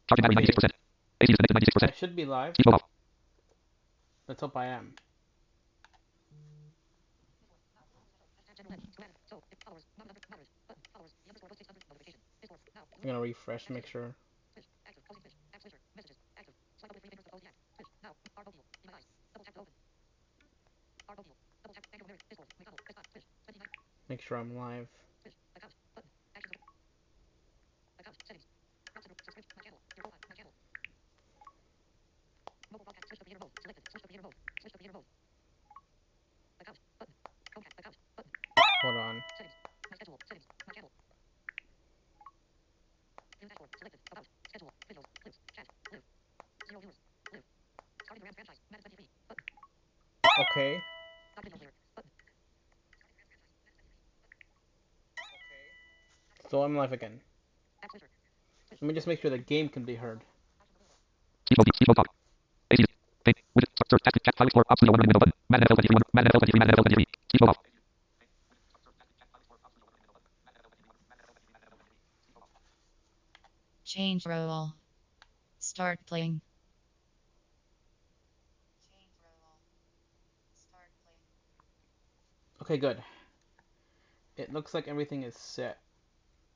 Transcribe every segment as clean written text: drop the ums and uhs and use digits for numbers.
Charging battery 96%. AC is connected 96%. I should be live. Speed mode off. Let's hope I am. I'm gonna refresh to make sure. Make sure I'm live. Hold on. Okay. So I'm live again. Let me just make sure the game can be heard. Speed mode off. AC. Page. Widget. Search. Chat. File explorer. Option 1 window button. Madden NFL 23. Madden NFL 23. Madden NFL 23. Speed mode off. Change role. Start playing. Okay, good. It looks like everything is set.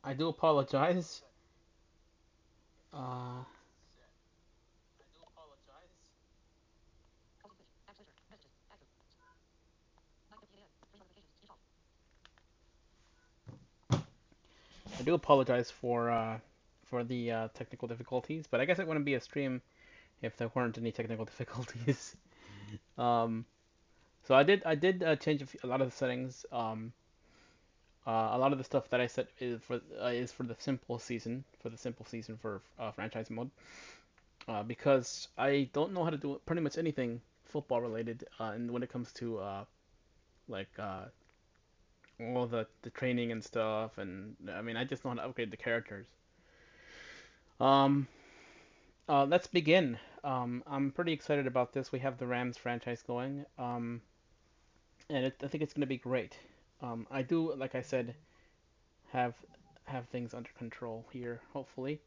I do apologize. Uh, I do apologize for the technical difficulties, but I guess it wouldn't be a stream if there weren't any technical difficulties. um, so I did change a lot of the settings. A lot of the stuff that I set is for the simple season for franchise mode. Because I don't know how to do pretty much anything football related, and when it comes to like all the training and stuff, and I mean I just know how to upgrade the characters. Um, let's begin. I'm pretty excited about this. We have the Rams franchise going, and I think it's going to be great. I do, like I said, have have things under control here. Hopefully,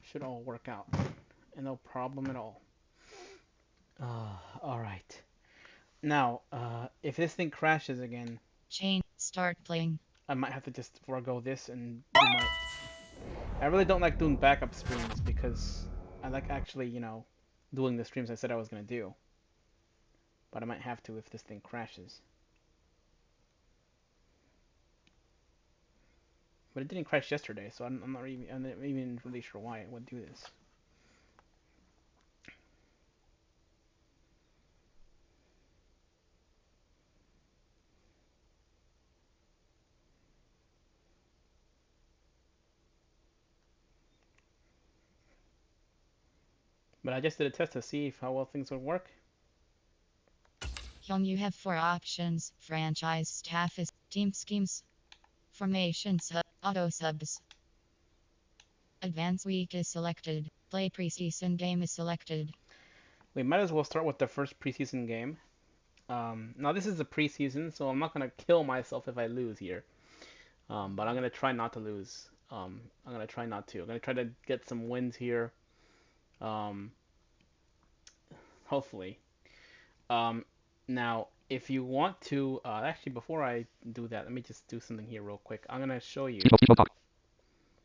should all work out, and no problem at all. All right. Now, if this thing crashes again, Change. Start playing. I might have to just forego this and do my. I really don't like doing backup streams because I like actually, doing the streams I said I was gonna do. But I might have to if this thing crashes. But it didn't crash yesterday, so I'm not even really sure why it would do this. But I just did a test to see if how well things would work. Young, you have 4 options: franchise status, team schemes, formations, auto subs. Advance week is selected. Play preseason game is selected. We might as well start with the first preseason game. Now this is a preseason, so I'm not gonna kill myself if I lose here. But I'm gonna try not to lose. I'm gonna try not to. I'm gonna try to get some wins here. Um, hopefully. Um, now, if you want to, actually, before I do that, let me just do something here real quick. I'm gonna show you. Speed mode off.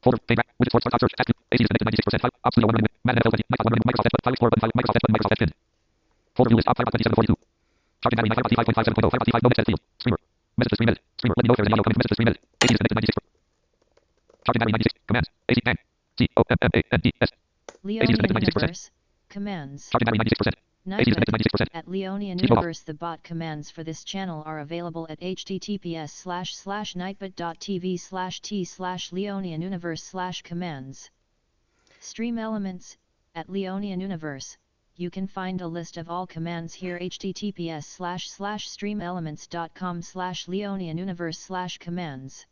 Folder. Page. Widget. Start search. Chat. AC is connected 96%. Option 1 window. Madden NFL 23. Microsoft Edge button. File explorer button. Microsoft Edge button. Microsoft Edge pin. Folder view list. Top 52742. Charging battery 5.5.7.0. 5.5 no message field. Streamer. Message to stream edit. Streamer. Let me know if there's any audio coming from message to stream edit. AC is connected 96%. Charging battery 96. Commands. AC bang. COMMANDS. AC is connected 96%. Universe commands. Charging battery 96%. AC is connected 96%. At Leonian Speed mode off. Universe, the bot commands for this channel are available at https://nightbot.tv/t/Leonian Universe/commands. Stream elements. At Leonian Universe, you can find a list of all commands here: https://streamelements.com/Leonian Universe/commands.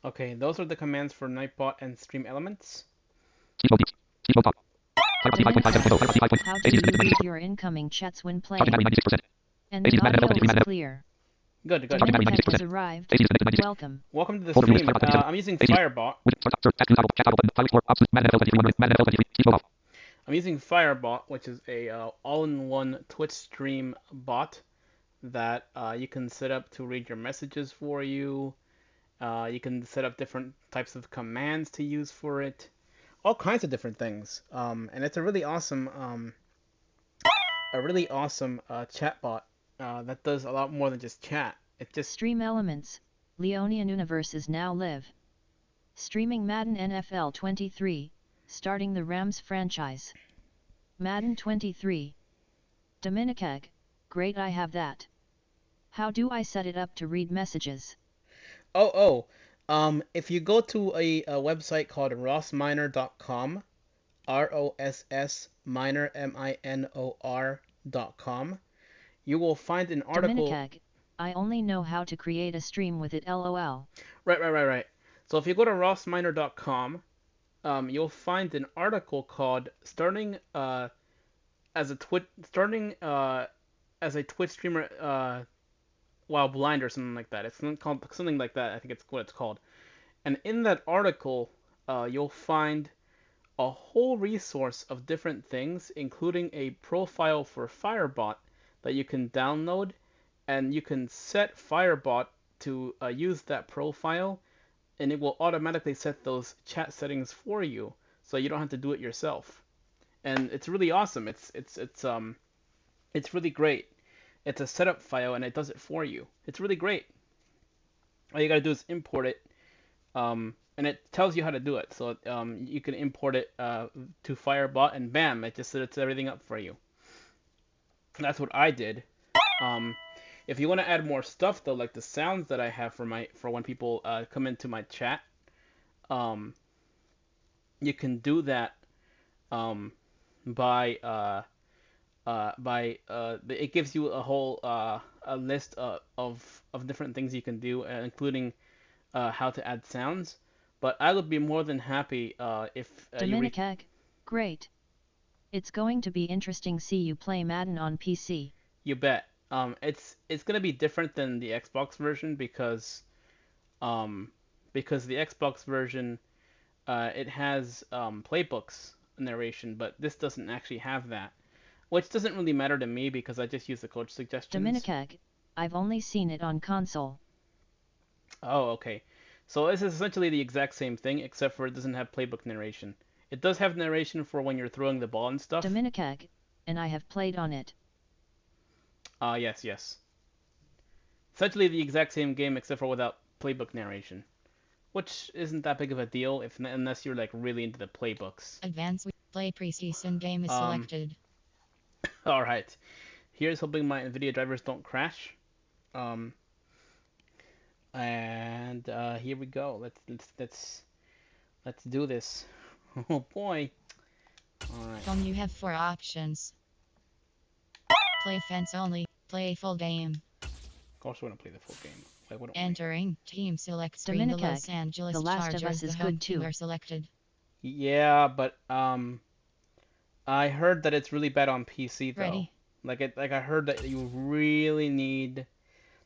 Okay, those are the commands for Nightbot and Stream Elements. Speed mode. Speed mode off. Commands 5.5.7.0. 5.5. how AC do is you connected read 96%. your incoming chats when Charging playing? battery 96%. And AC the is Madden NFL audio 23. is Madden. clear. Good, good. Dominicac has arrived. AC is connected 96%. Welcome. Welcome to the Folder view stream. list. Fire button. I'm using AC is Firebot. widget. Start. Search. Text. Toggle. Chat. Toggle button. File explorer. Options. Madden NFL 23. Madden NFL 23. Keep off. I'm using Firebot, which is a all-in-one Twitch stream bot that you can set up to read your messages for you. You can set up different types of commands to use for it, all kinds of different things. And it's a really awesome chat bot that does a lot more than just chat. It just Stream Elements, Leonian Universe is now live. Streaming Madden NFL 23, starting the Rams franchise. Madden 23. Dominicac, great, I have that. How do I set it up to read messages? if you go to a website called rossminor.com, ROSS minor MINOR.com, you will find an article. Dominicac, I only know how to create a stream with it, lol. Right. So if you go to rossminor.com, you'll find an article called starting as a Twitch streamer while blind or something like that. It's called something like that. I think it's what it's called. And in that article, you'll find a whole resource of different things, including a profile for Firebot that you can download, and you can set Firebot to use that profile, and it will automatically set those chat settings for you, so you don't have to do it yourself. And it's really awesome. It's really great. It's a setup file, and it does it for you. It's really great. All you gotta do is import it, and it tells you how to do it. So you can import it to Firebot, and bam, it just sets everything up for you. That's what I did. If you want to add more stuff though, like the sounds that I have for when people come into my chat, you can do that by it gives you a whole a list of different things you can do, including how to add sounds. But I would be more than happy if Dominicac, great. It's going to be interesting see you play Madden on PC. You bet. It's gonna be different than the Xbox version because the Xbox version it has playbooks narration, but this doesn't actually have that, which doesn't really matter to me because I just use the coach suggestions. Dominicac, I've only seen it on console. Oh, okay. So this is essentially the exact same thing, except for it doesn't have playbook narration. It does have narration for when you're throwing the ball and stuff. Dominicac, and I have played on it. Yes. Essentially the exact same game, except for without playbook narration, which isn't that big of a deal unless you're like really into the playbooks. Advanced play preseason game is selected. All right. Here's hoping my NVIDIA drivers don't crash. And here we go. Let's do this. Oh boy. All right. You have 4 options. Play fence only. Play full game. Of course, we want to play the full game. Why wouldn't we? Entering team select screen. The Los Angeles The Last Chargers, of Us is the home good team too. are selected. Yeah, but I heard that it's really bad on PC though. Ready. Like I heard that you really need,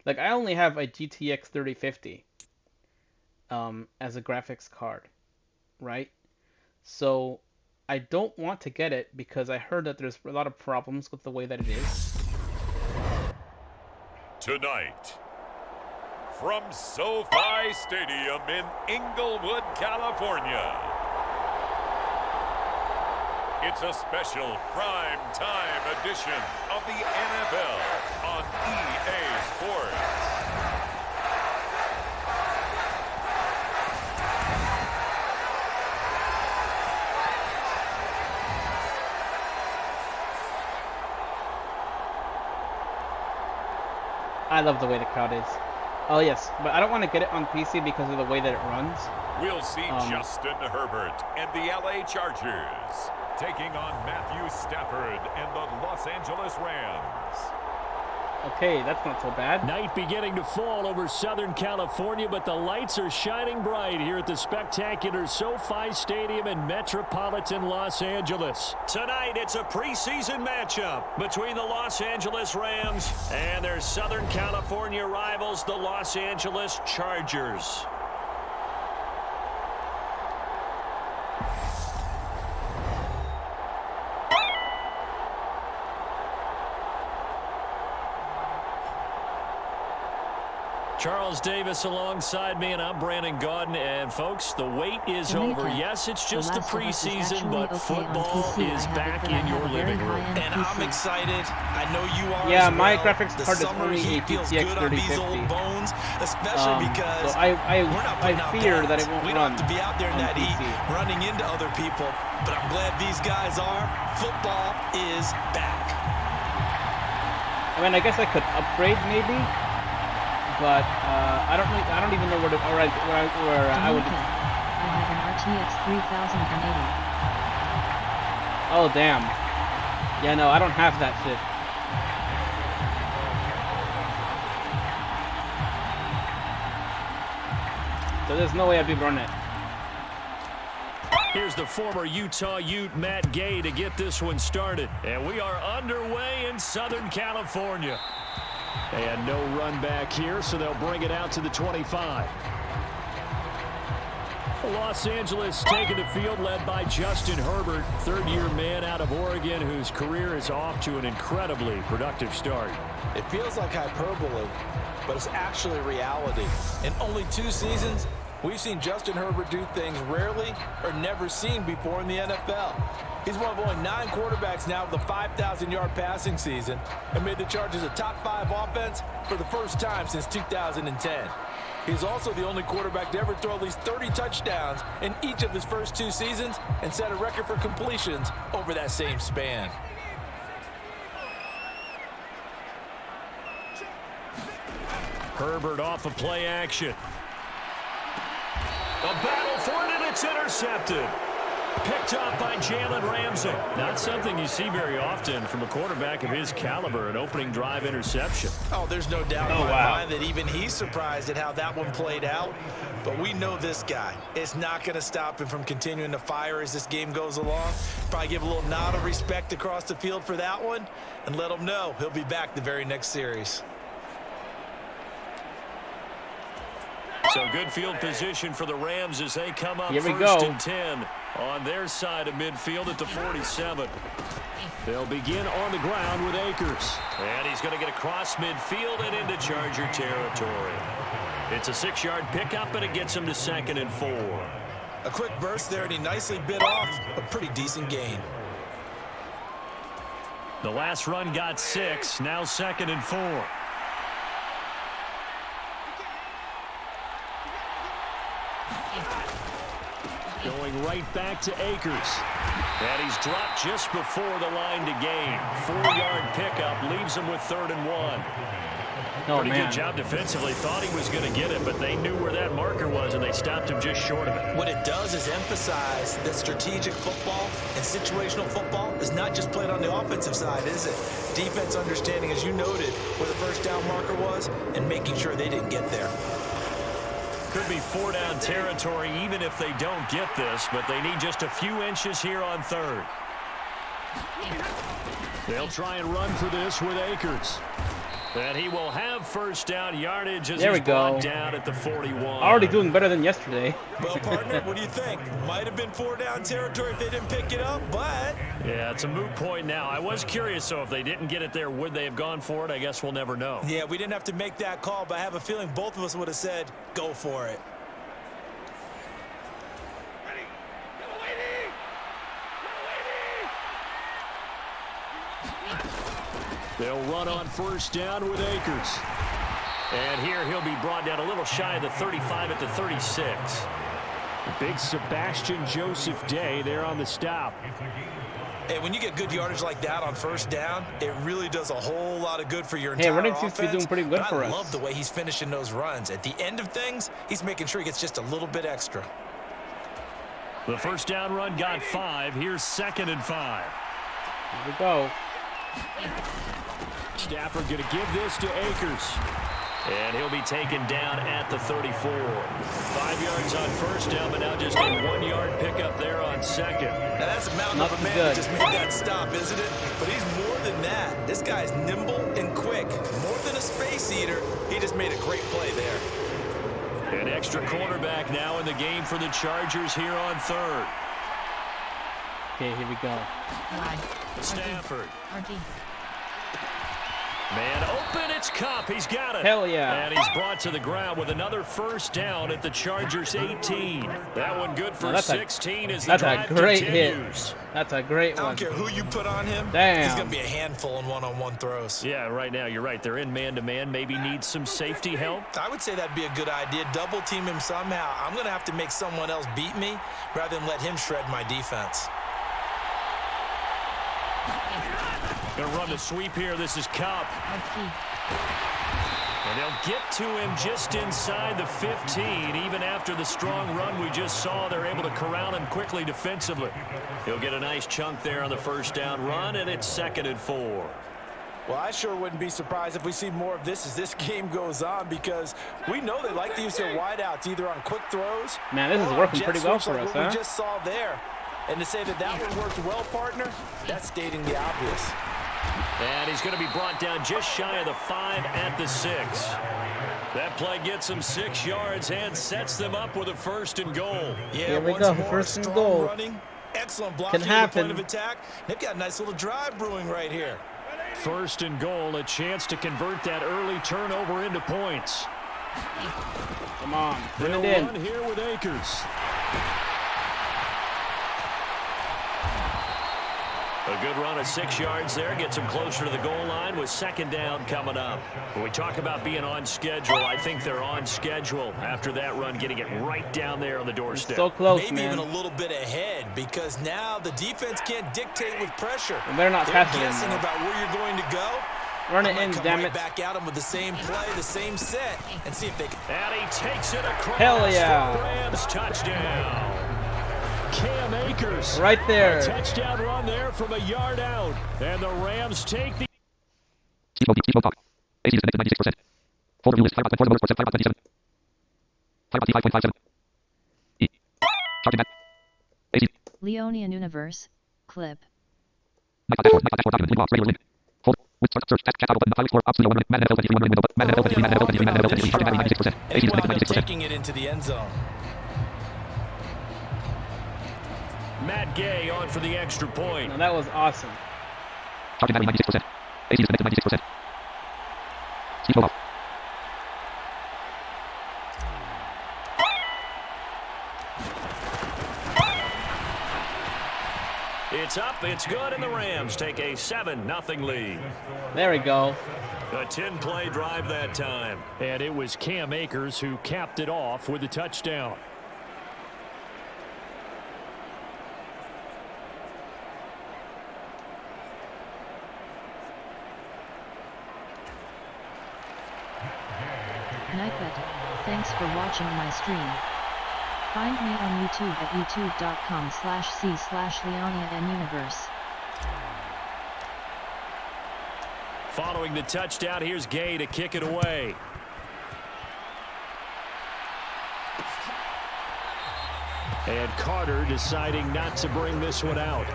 like I only have a GTX 3050 as a graphics card, right? So I don't want to get it because I heard that there's a lot of problems with the way that it is. Tonight, from SoFi Stadium in Inglewood, California, it's a special prime time edition of the NFL on EA Sports. I love the way the crowd is. Oh yes, but I don't want to get it on PC because of the way that it runs. We'll see Justin Herbert and the LA Chargers taking on Matthew Stafford and the Los Angeles Rams. Okay, that's not so bad. Night beginning to fall over Southern California, but the lights are shining bright here at the spectacular SoFi Stadium in metropolitan Los Angeles. Tonight, it's a preseason matchup between the Los Angeles Rams and their Southern California rivals, the Los Angeles Chargers. Charles Davis alongside me, and I'm Brandon Gaudin. And folks, the wait is over. Yes, it's just the preseason, but football is back in your living room. And I'm excited. I know you are. Yeah, as my well. graphics the card is summer only heat a feels GTX good on these 3050. old bones, especially because So we're not I putting out fear that pads. it won't We run don't have to be out there in on that PC. heat, running into other people. But I'm glad these guys are. Football is back. I mean, I guess I could upgrade maybe, but I don't even know where to. I would. Dominica, I have an RTX 3080. Oh damn. Yeah, no, I don't have that shit. So there's no way I'd be running it. Here's the former Utah Ute, Matt Gay, to get this one started. And we are underway in Southern California. And no run back here, so they'll bring it out to the 25. Los Angeles taking the field, led by Justin Herbert, third-year man out of Oregon, whose career is off to an incredibly productive start. It feels like hyperbole, but it's actually reality. In only 2 seasons, we've seen Justin Herbert do things rarely or never seen before in the NFL. He's one of only 9 quarterbacks now with a 5,000-yard passing season and made the Chargers a top 5 offense for the first time since 2010. He's also the only quarterback to ever throw at least 30 touchdowns in each of his first 2 seasons and set a record for completions over that same span. Herbert off of play action. A battle for it, and it's intercepted. Picked off by Jalen Ramsey. Not something you see very often from a quarterback of his caliber, an opening drive interception. Oh, there's no doubt in my mind that even he's surprised at how that one played out. But we know this guy. It's not going to stop him from continuing to fire as this game goes along. Probably give a little nod of respect across the field for that one and let him know he'll be back the very next series. So good field position for the Rams as they come up Here we first go. and 10 on their side of midfield at the 47. They'll begin on the ground with Akers. And he's going to get across midfield and into Charger territory. It's a 6-yard pickup, and it gets him to 2nd and 4. A quick burst there, and he nicely bit off a pretty decent gain. The last run got 6, now 2nd and 4. Going right back to Akers. And he's dropped just before the line to gain. 4-yard pickup leaves him with 3rd and 1. Oh, Pretty man. good job defensively. Thought he was going to get it, but they knew where that marker was, and they stopped him just short of it. What it does is emphasize that strategic football and situational football is not just played on the offensive side, is it? Defense understanding, as you noted, where the first down marker was and making sure they didn't get there. Could be 4-down territory even if they don't get this, but they need just a few inches here on 3rd. They'll try and run for this with Akers. And he will have first down yardage as There we he's brought go. down at the 41. Already doing better than yesterday. Well, partner, what do you think? Might have been 4-down territory if they didn't pick it up, but Yeah, it's a moot point now. I was curious, so if they didn't get it there, would they have gone for it? I guess we'll never know. yeah, we didn't have to make that call, but I have a feeling both of us would have said, go for it. They'll run on first down with Akers. And here he'll be brought down a little shy of the 35 at the 36. Big Sebastian Joseph Day there on the stop. Hey, when you get good yardage like that on first down, it really does a whole lot of good for your Hey, entire running offense. seems to be doing pretty good But for I us. love the way he's finishing those runs. At the end of things, he's making sure he gets just a little bit extra. The first down run got 5. Here's 2nd and 5. Here we go. Stafford going to give this to Akers. And he'll be taken down at the 34. 5 yards on first down, but now just a 1 yard pickup there on second. Now that's a mountain of a man that just made that stop, isn't it? But he's more than that. This guy's nimble and quick. More than a space eater, he just made a great play there. An extra cornerback now in the game for the Chargers here on third. Okay, here we go. Wide. Stafford. RD. Man open, it's Cup. He's got it. Hell yeah. And he's brought to the ground with another first down at the Chargers 18. That one good for 16 as the drive continues. Hit. That's a great one. I don't care who you put on him. Damn. He's going to be a handful in one-on-one throws. Yeah, right now you're right. They're in man-to-man. Maybe needs some safety help. I would say that'd be a good idea. Double team him somehow. I'm going to have to make someone else beat me rather than let him shred my defense. Going to run the sweep here. This is Cup. And they'll get to him just inside the 15. Even after the strong run we just saw, they're able to corral him quickly defensively. He'll get a nice chunk there on the first down run, and it's 2nd and 4. Well, I sure wouldn't be surprised if we see more of this as this game goes on, because we know they like to use their wideouts either on quick throws. Man, this is working pretty well for us, huh? We just saw there. And to say that that one worked well, partner, that's stating the obvious. And he's going to be brought down just shy of the 5 at the 6. That play gets him 6 yards and sets them up with a 1st and goal. Yeah, here we go, 1st and goal. Running, excellent blocking at the point of attack. They've got a nice little drive brewing right here. 1st and goal, a chance to convert that early turnover into points. Come on, bring They'll it in. run here with Akers. A good run of 6 yards there. Gets them closer to the goal line with 2nd down coming up. When we talk about being on schedule, I think they're on schedule after that run, getting it right down there on the doorstep. So close, Maybe man. even a little bit ahead, because now the defense can't dictate with pressure. We better not They're pass it in, guessing though. about where you're going to go. Run it in, Come damn right it. back at them with the same play, the same set, and see if they can. And he takes it across. Hell yeah. For Rams touchdown. Cam Akers. Right there. A touchdown run there from a yard out. And the Rams take the... Steve Talk. AC is connected 96%. Folder view list 5.4 the motorsport 5.27. 5.5.57. E. Charging back. AC. Leonian Universe, clip. Microsoft dashboard. Microsoft dashboard document. Inbox. Regular link. Hold. With search. Chat tab open. File explorer. Up 01. Madden NFL 23. Window. Madden NFL 23. Madden NFL 23. Madden NFL 23. Charging back 96%. AC is connected 96%. Taking it into the end zone. Matt Gay on for the extra point. Now, that was awesome. Charging battery 96%. AC is connected 96%. Steve Talk. It's up, it's good, and the Rams take a 7-0 lead. There we go. A 10-play drive that time. And it was Cam Akers who capped it off with a touchdown. Nightbet, thanks for watching my stream. Find me on YouTube at youtube.com/c/LeoniaNUniverse. Following the touchdown, here's Gay to kick it away. And Carter deciding not to bring this one out.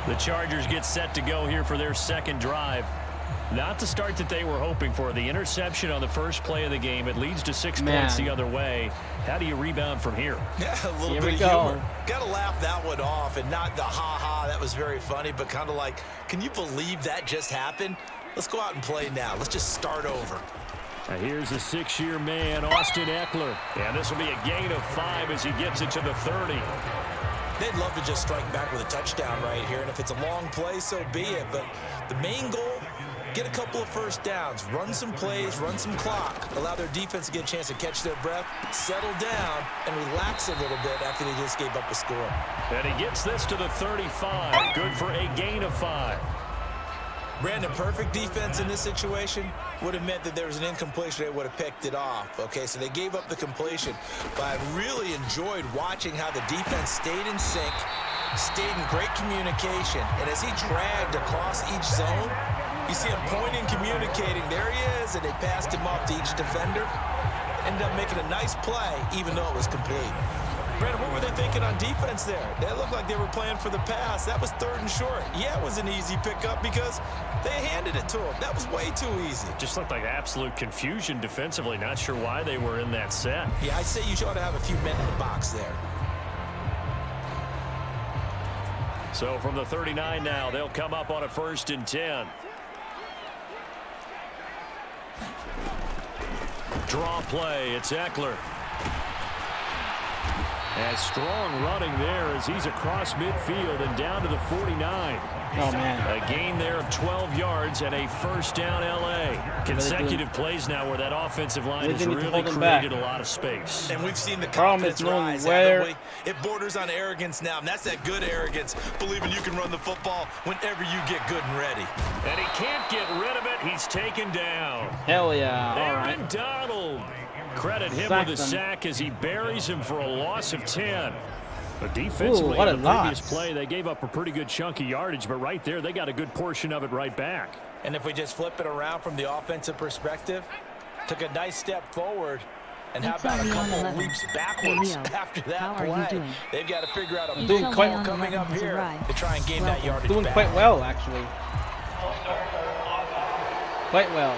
The Chargers get set to go here for their second drive. Not the start that they were hoping for. The interception on the first play of the game. It leads to 6 points the other way. How do you rebound from here? Yeah, a little Here bit we of go. humor. Got to laugh that one off, and not the ha-ha, that was very funny, but kind of like, can you believe that just happened? Let's go out and play now. Let's just start over. Now here's a 6-year man, Austin Eckler. And this will be a gain of 5 as he gets it to the 30. They'd love to just strike back with a touchdown right here, and if it's a long play, so be it. But the main goal, get a couple of first downs, run some plays, run some clock, allow their defense to get a chance to catch their breath, settle down, and relax a little bit after they just gave up a score. And he gets this to the 35. Good for a gain of 5. Brandon, perfect defense in this situation would have meant that there was an incompletion. They would have picked it off. Okay, so they gave up the completion. But I really enjoyed watching how the defense stayed in sync, stayed in great communication, and as he dragged across each zone, you see him pointing, communicating. There he is, and they passed him off to each defender. Ended up making a nice play, even though it was complete. Brandon, what were they thinking on defense there? They looked like they were playing for the pass. That was 3rd and short. Yeah, it was an easy pickup because they handed it to him. That was way too easy. Just looked like absolute confusion defensively. Not sure why they were in that set. Yeah, I'd say you ought to have a few men in the box there. So from the 39 now, they'll come up on a 1st and 10. Draw play, it's Eckler. And strong running there as he's across midfield and down to the 49. Oh, man. A gain there of 12 yards and a 1st down L.A. Consecutive plays now where that offensive line has really created a lot of space. And we've seen the confidence rise, haven't we? It borders on arrogance now, and that's that good arrogance, believing you can run the football whenever you get good and ready. And he can't get rid of it. He's taken down. Hell yeah. Aaron Donald. Credit him with a sack as he buries him for a loss of 10. But defensively, in the previous play, they gave up a pretty good chunk of yardage, but right there, they got a good portion of it right back. And if we just flip it around from the offensive perspective, took a nice step forward, and how about a couple of leaps backwards after that play? They've got to figure out a big call coming up here to try and gain that yardage back. Doing quite well, actually. Quite well.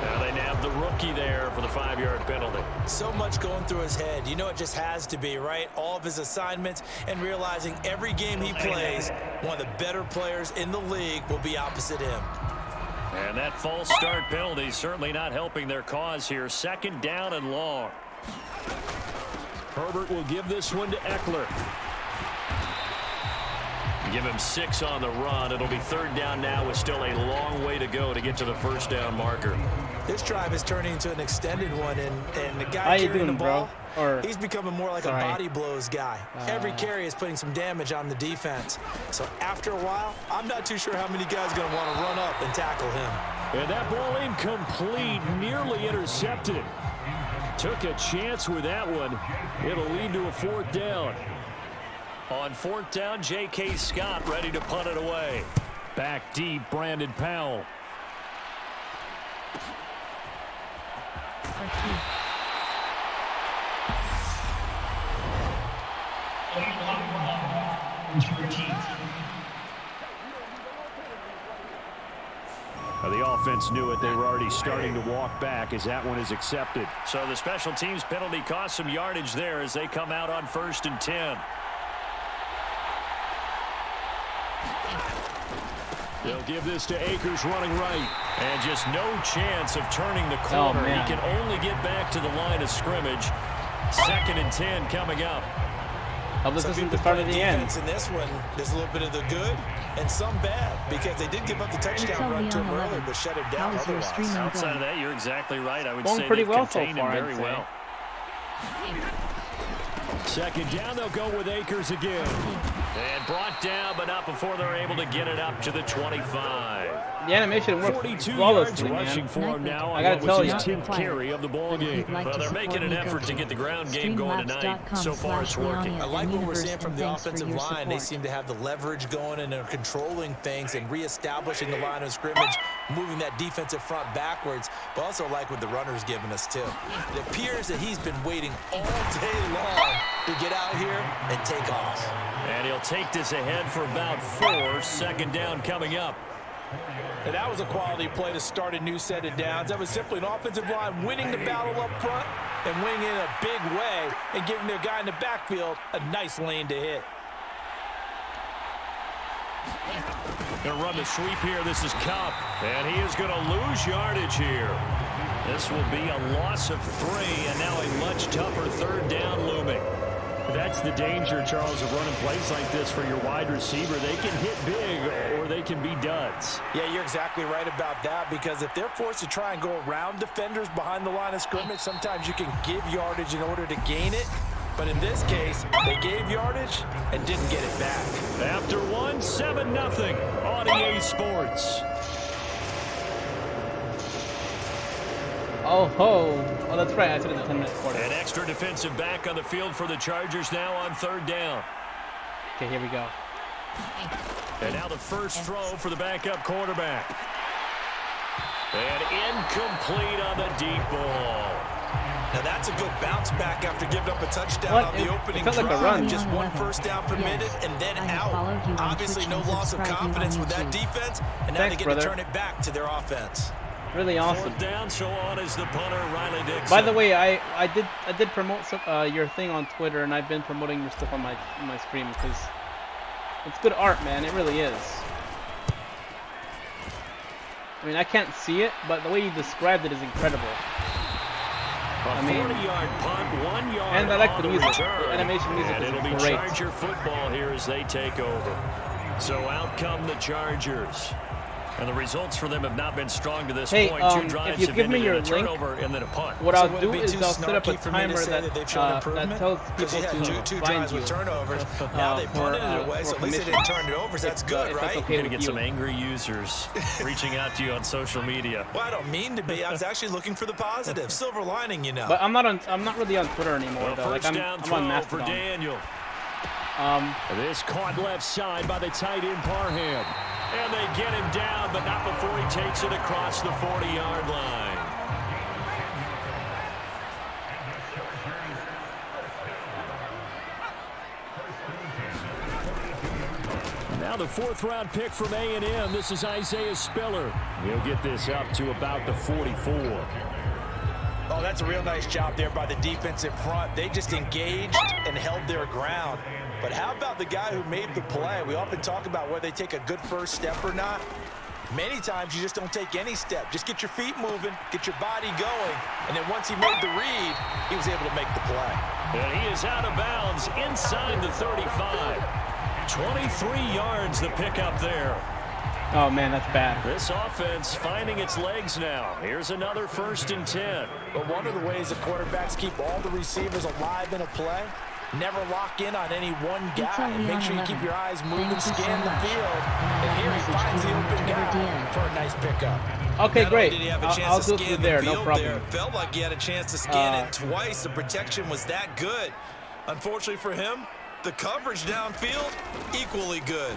Now they nabbed the rookie there for the 5-yard penalty. So much going through his head. You know it just has to be, right? All of his assignments and realizing every game he plays, one of the better players in the league will be opposite him. And that false start penalty certainly not helping their cause here. 2nd down and long. Herbert will give this one to Eckler. Give him 6 on the run. It'll be 3rd down now with still a long way to go to get to the 1st down marker. This drive is turning into an extended one, and the guy carrying the ball, he's becoming more like a body blows guy. Every carry is putting some damage on the defense. So after a while, I'm not too sure how many guys are going to want to run up and tackle him. And that ball incomplete, nearly intercepted. Took a chance with that one. It'll lead to a 4th down. On 4th down, J.K. Scott ready to punt it away. Back deep, Brandon Powell. The offense knew it. They were already starting to walk back as that one is accepted. So the special teams penalty cost some yardage there as they come out on 1st and 10. They'll give this to Akers running right. And just no chance of turning the corner. He can only get back to the line of scrimmage. 2nd and 10 coming up. This isn't the start of the end. In this one, there's a little bit of the good and some bad because they did give up the touchdown run to him earlier, but shut it down otherwise. Outside of that, you're exactly right. I would say they've well contained so far, him very well. 2nd down, they'll go with Akers again. And brought down, but not before they're able to get it up to the 25. The animation works 42 flawlessly, yards rushing for him now. I gotta tell you, 10th carry of the ball game. Well, they're making an effort to get the ground game going tonight. So far, it's working. I like what we're seeing from the offensive line. They seem to have the leverage going and they're controlling things and reestablishing the line of scrimmage, moving that defensive front backwards, but also like what the runner's giving us too. It appears that he's been waiting all day long to get out here and take off. And he'll take this ahead for about 4. 2nd down coming up. And that was a quality play to start a new set of downs. That was simply an offensive line winning the battle up front and winning in a big way and giving their guy in the backfield a nice lane to hit. Going to run the sweep here. This is Cup. And he is going to lose yardage here. This will be a loss of 3 and now a much tougher 3rd down looming. That's the danger, Charles, of running plays like this for your wide receiver. They can hit big or they can be duds. Yeah, you're exactly right about that because if they're forced to try and go around defenders behind the line of scrimmage, sometimes you can give yardage in order to gain it. But in this case, they gave yardage and didn't get it back. After 1, 7-0 on EA Sports. Oh, that's right. I said it's a 10-minute quarter. An extra defensive back on the field for the Chargers now on 3rd down. Okay, here we go. And now the first throw for the backup quarterback. And incomplete on the deep ball. Now that's a good bounce back after giving up a touchdown on the opening felt like a drive. run. Just one first down permitted and then out. Obviously no loss of confidence with that defense, and now they get to turn it back to their offense. Really awesome. Fourth down, so on is the punter, Riley Dixon. By the way, I did promote some, your thing on Twitter, and I've been promoting your stuff on my stream because it's good art, man. It really is. I mean, I can't see it, but the way you described it is incredible. A 40-yard punt, 1 yard and I like the music. Return. The animation music and is it'll be great. Charger football here as they take over. So out come the Chargers. And the results for them have not been strong to this point. Two drives if you have give me ended your in a link, turnover and then a punt. what So I'll do is I'll set up a timer that tells people to two find drives you. with turnovers. Now they punted it away, so at least they didn't turn it over. That's good, right? Okay You're going to get some angry users reaching out to you on social media. Well, I don't mean to be. I was actually looking for the positive. Silver lining, you know. But I'm not really on Twitter anymore, though. Like I'm on Mastodon. For Daniel. This caught left side by the tight end Parham. And they get him down, but not before he takes it across the 40-yard line. Now the fourth-round pick from A&M. This is Isaiah Spiller. He'll get this up to about the 44. Oh, that's a real nice job there by the defensive front. They just engaged and held their ground. But how about the guy who made the play? We often talk about whether they take a good first step or not. Many times you just don't take any step. Just get your feet moving, get your body going, and then once he made the read, he was able to make the play. And he is out of bounds inside the 35. 23 yards the pickup there. Oh, man, that's bad. This offense finding its legs now. Here's another 1st and 10. But one of the ways the quarterbacks keep all the receivers alive in a play, never lock in on any one guy. Make sure you keep your eyes moving, scan the field. And here he finds the open guy for a nice pickup. Okay, great. Did he have a chance I'll to do scan it there, the no field problem. there? Felt like he had a chance to scan it twice. The protection was that good. Unfortunately for him, the coverage downfield, equally good.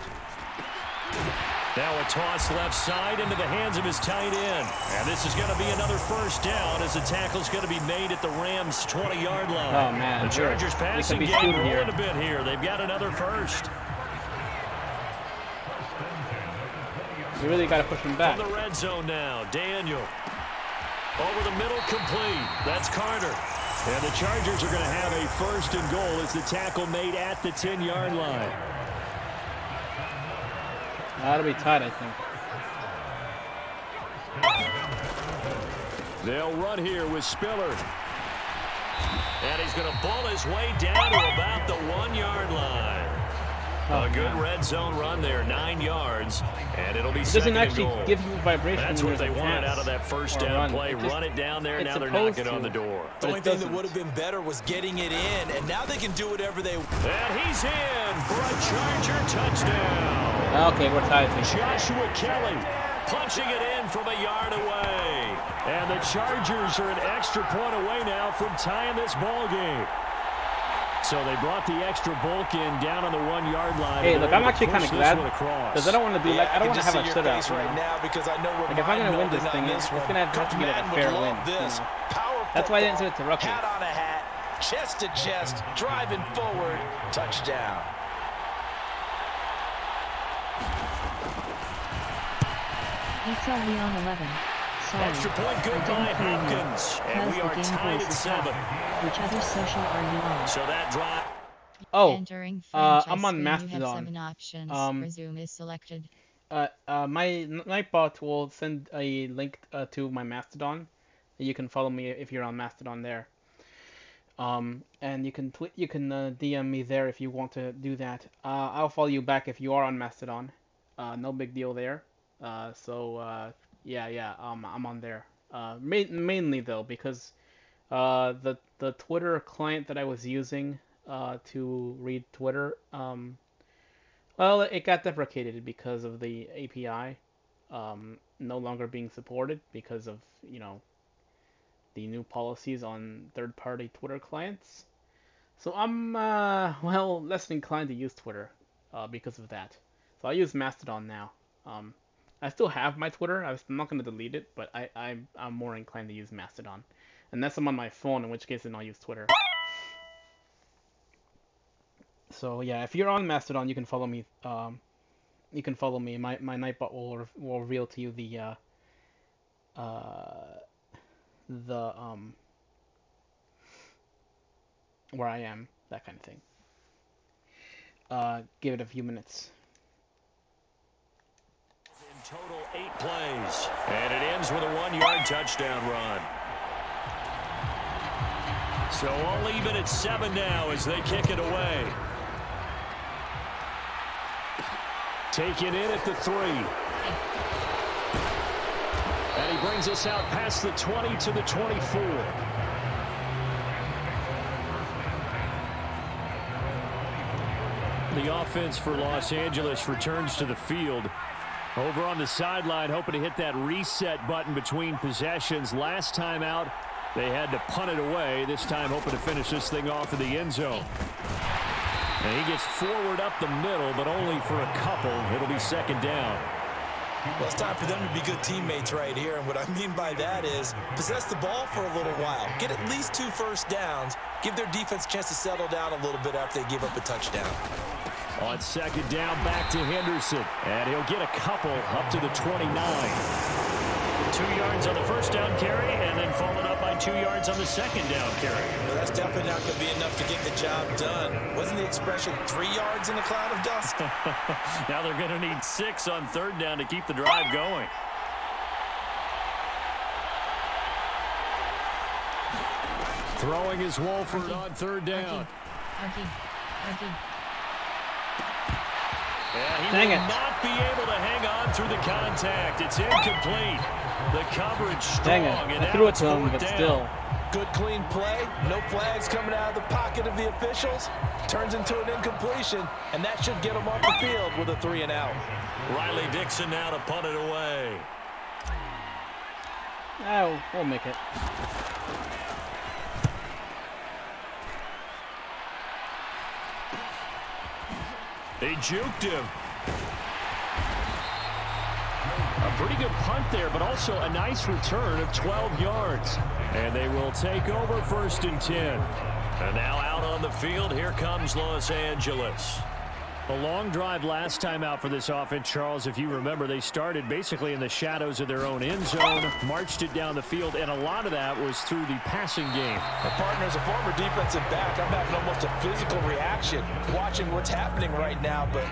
Now a toss left side into the hands of his tight end. And this is going to be another first down as the tackle's going to be made at the Rams' 20-yard line. Oh, man. The Chargers passing game rolling a bit here. They've got another first. You really got to push him back. From the red zone now, Daniel. Over the middle, complete. That's Carter. And the Chargers are going to have a 1st and goal as the tackle made at the 10-yard line. That'll be tight, I think. They'll run here with Spiller. And he's going to ball his way down to about the 1-yard line. A good red zone run there, 9 yards, and it'll be 2nd and goal. It doesn't actually give you vibration. That's what they wanted out of that first down play. Run it down there, now they're knocking on the door. The only thing that would have been better was getting it in, and now they can do whatever they want. And he's in for a Charger touchdown. Okay, we're tied. Joshua Kelly punching it in from a yard away. And the Chargers are an extra point away now from tying this ball game. So they brought the extra bulk in down on the 1-yard line. Hey, look, I'm actually kind of glad because I don't want to be like I don't want to have a shutout right now because I know like if I'm gonna win this thing, it's gonna have to be like a fair win. You know? That's why I didn't send it to Rucker. Hat on a hat, chest to chest, driving forward, touchdown. Pizza Leon 11. Sorry, Extra point good by Hopkins. And we are tied at 7. Which other social are you on? So that drive. Oh, Entering I'm on screen, Mastodon. You have 7 options. Resume is selected. My Nightbot will send a link to my Mastodon. You can follow me if you're on Mastodon there. And you can DM me there if you want to do that. I'll follow you back if you are on Mastodon. No big deal there. Yeah, I'm on there. Mainly though because the Twitter client that I was using to read Twitter, well, it got deprecated because of the API no longer being supported because of, you know, the new policies on third-party Twitter clients. So I'm, well, less inclined to use Twitter. because of that. So I use Mastodon now. I still have my Twitter. I'm not going to delete it, but I'm more inclined to use Mastodon. Unless I'm on my phone, in which case then I'll use Twitter. So yeah, if you're on Mastodon, you can follow me. You can follow me. My Nightbot will reveal to you the where I am, that kind of thing. Give it a few minutes. In total, 8 plays. And it ends with a 1-yard touchdown run. So all even at 7 now as they kick it away. Taken in at the 3. And he brings us out past the 20 to the 24. The offense for Los Angeles returns to the field. Over on the sideline, hoping to hit that reset button between possessions. Last time out, they had to punt it away. This time, hoping to finish this thing off in the end zone. And he gets forward up the middle, but only for a couple. It'll be second down. Well, it's time for them to be good teammates right here, and what I mean by that is possess the ball for a little while, get at least 2 first downs, give their defense a chance to settle down a little bit after they give up a touchdown. On second down, back to Henderson, and he'll get a couple up to the 29. 2 yards on the first down carry, and then followed up by 2 yards on the second down carry. Well, that's definitely not going to be enough to get the job done. Wasn't the expression 3 yards in a cloud of dust? Now they're going to need 6 on third down to keep the drive going. Throwing is Wolford on third down. Yeah, he will not be able to hang on through the contact. It's incomplete. The coverage strong. Dang it. And I threw it now to him, it's but fourth still. down. Good clean play, no flags coming out of the pocket of the officials. Turns into an incompletion, and that should get them off the field with a 3 and out. Riley Dixon now to punt it away. Oh, we'll make it. They juked him. A pretty good punt there, but also a nice return of 12 yards. And they will take over 1st and 10. And now out on the field, here comes Los Angeles. A long drive last time out for this offense, Charles. If you remember, they started basically in the shadows of their own end zone, marched it down the field, and a lot of that was through the passing game. My partner, as a former defensive back, I'm having almost a physical reaction watching what's happening right now, but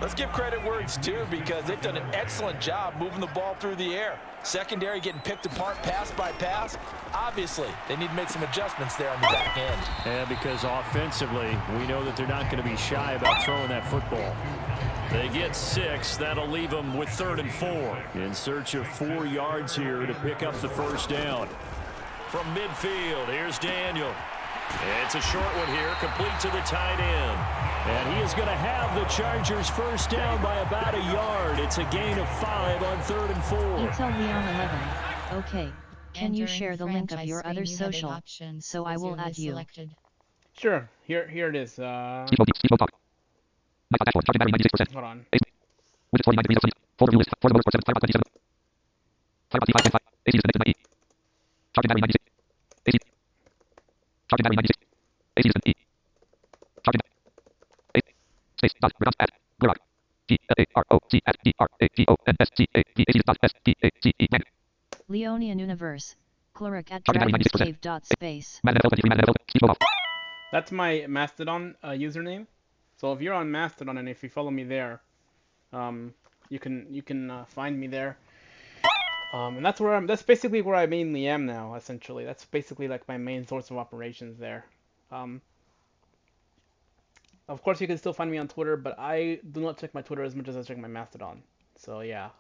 let's give credit where it's due because they've done an excellent job moving the ball through the air. Secondary getting picked apart pass by pass. Obviously, they need to make some adjustments there on the back end. Yeah, because offensively, we know that they're not going to be shy about throwing that football. They get 6. That'll leave them with 3rd and 4. In search of 4 yards here to pick up the first down. From midfield, here's Daniel. It's a short one here, complete to the tight end. And he is going to have the Chargers first down by about a yard. It's a gain of 5 on 3rd and 4. Intel Leon 11. Okay. Can you Entering share the link of franchise your screen, other you have eight social, options. so I will Zero add you? selected. Sure. Here it is. Speed mode talk. Microsoft dashboard. Charging battery 96%. Hold on. Widgets 49 degrees of folder view list. Folder mode 7. Firebot 27. Firebot C5.5. AC is connected to my E. Charging battery 96. AC. Charging battery 96. AC is E. Charging battery. Space. Dot. Redox at. Glurok. GLAROC@DRAGONSCAVAC dot SDAGE. Leonian Universe. Cloric at Charging battery 96%. dragonscave.space. Madden NFL 23. Madden NFL. Speed mode off. That's my Mastodon username. So if you're on Mastodon and if you follow me there, you can find me there. And that's basically where I mainly am now. Essentially, that's basically like my main source of operations there. Of course, you can still find me on Twitter, but I do not check my Twitter as much as I check my Mastodon. So yeah,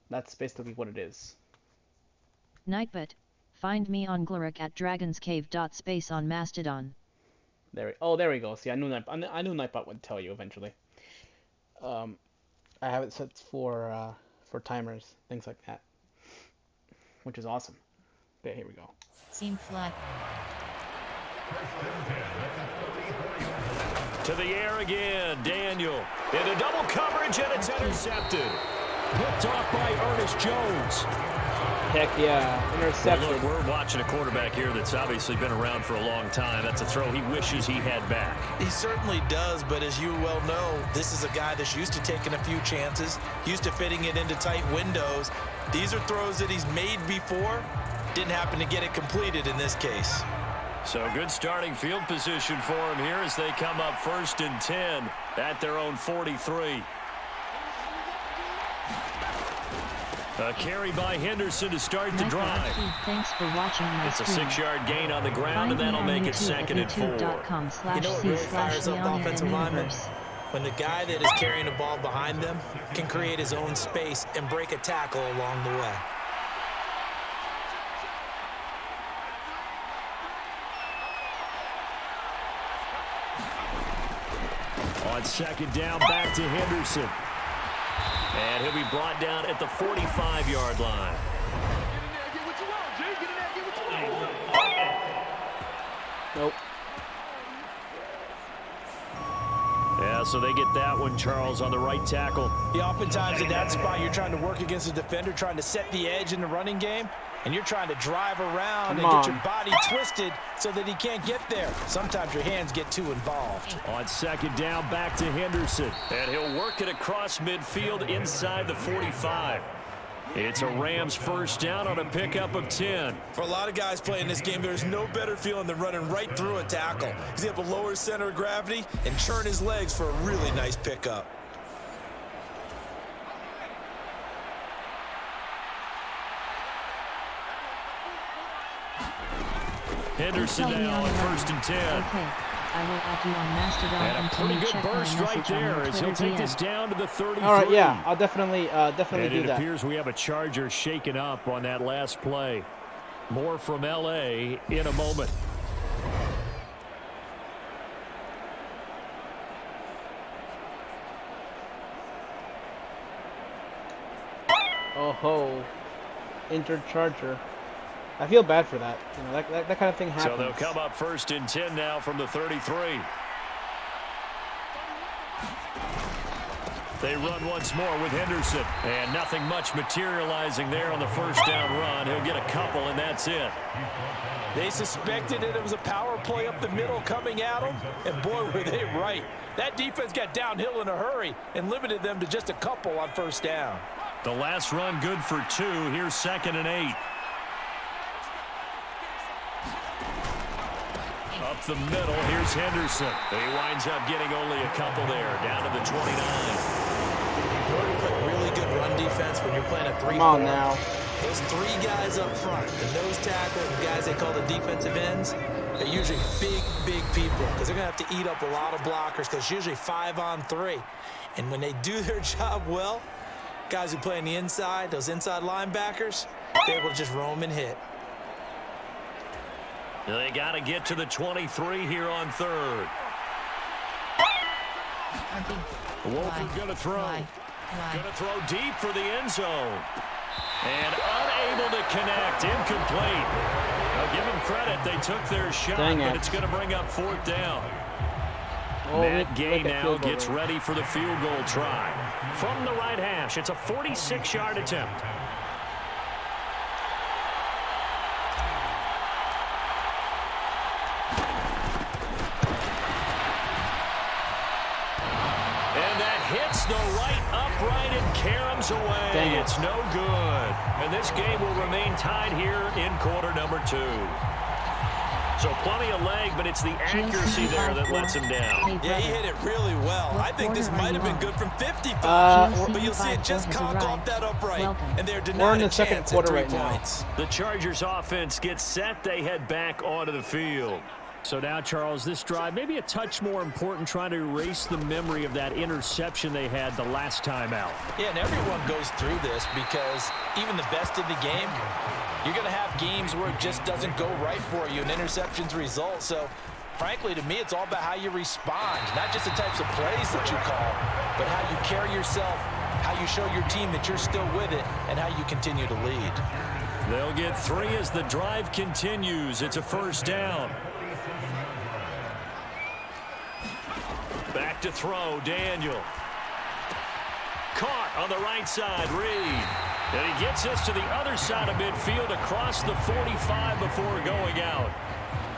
that's basically what it is. Nightbot. Find me on Gloric at dragonscave.space on Mastodon. There we go. See, I knew Nightbot would tell you eventually. I have it set for timers, things like that, which is awesome. Okay, here we go. Seam flat. To the air again, Daniel. Into double coverage, and it's intercepted. Picked off by Ernest Jones. Heck yeah, intercepted. Well, look, we're watching a quarterback here that's obviously been around for a long time. That's a throw he wishes he had back. He certainly does, but as you well know, this is a guy that's used to taking a few chances, used to fitting it into tight windows. These are throws that he's made before. Didn't happen to get it completed in this case. So good starting field position for him here as they come up 1st and 10 at their own 43. A carry by Henderson to start the drive. Thanks for watching my It's a stream. 6-yard gain on the ground, and that'll make it 2nd and 4. You know what really fires up offensive linemen? When the guy that is carrying the ball behind them can create his own space and break a tackle along the way. On 2nd down, back to Henderson. And he'll be brought down at the 45-yard line. Nope. Yeah, so they get that one, Charles, on the right tackle. Yeah, oftentimes in that spot, you're trying to work against a defender, trying to set the edge in the running game, and you're trying to drive around and get your body twisted so that he can't get there. Sometimes your hands get too involved. On 2nd down, back to Henderson. And he'll work it across midfield inside the 45. It's a Rams 1st down on a pickup of 10. For a lot of guys playing this game, there's no better feeling than running right through a tackle. He's able to lower his center of gravity and churn his legs for a really nice pickup. Henderson now on 1st and 10. Okay. I will add you on Mastodon And a pretty good burst right there as he'll take this down to the 33. All right, yeah, I'll definitely do that. And it appears we have a Charger shaken up on that last play. More from L.A. in a moment. Oh ho, injured Charger. I feel bad for that. You know, that kind of thing happens. So they'll come up 1st and 10 now from the 33. They run once more with Henderson. And nothing much materializing there on the 1st down run. He'll get a couple, and that's it. They suspected that it was a power play up the middle coming at them, and boy, were they right. That defense got downhill in a hurry and limited them to just a couple on 1st down. The last run good for 2. Here's 2nd and 8. Up the middle, here's Henderson. He winds up getting only a couple there, down to the 29. In order to play really good run defense when you're playing a 3-4, come on now. Those 3 guys up front, the nose tackle, and the guys they call the defensive ends, they're usually big people because they're going to have to eat up a lot of blockers because it's usually 5 on 3. And when they do their job well, guys who play on the inside, those inside linebackers, they're able to just roam and hit. They got to get to the 23 here on 3rd. Wolf is going to throw. Going to throw deep for the end zone. And unable to connect. Incomplete. I'll give them credit. They took their shot, but it's going to bring up 4th down. Matt Gay now gets ready for the field goal try. From the right hash, it's a 46-yard attempt. Hits the right upright and caroms away. It's no good. And this game will remain tied here in quarter number 2. So plenty of leg, but it's the accuracy there that lets him down. Yeah, he hit it really well. I think this might have been good from 55. But you'll see it just conk off that upright. And they're denied a chance at 3 points. The Chargers offense gets set. They head back onto the field. So now, Charles, this drive maybe a touch more important, trying to erase the memory of that interception they had the last time out. Yeah, and everyone goes through this because even the best in the game, you're going to have games where it just doesn't go right for you and interceptions result. So, frankly, to me, it's all about how you respond, not just the types of plays that you call, but how you carry yourself, how you show your team that you're still with it, and how you continue to lead. They'll get 3 as the drive continues. It's a 1st down. back to throw, Daniel. Caught on the right side, Reed. And he gets us to the other side of midfield across the 45 before going out.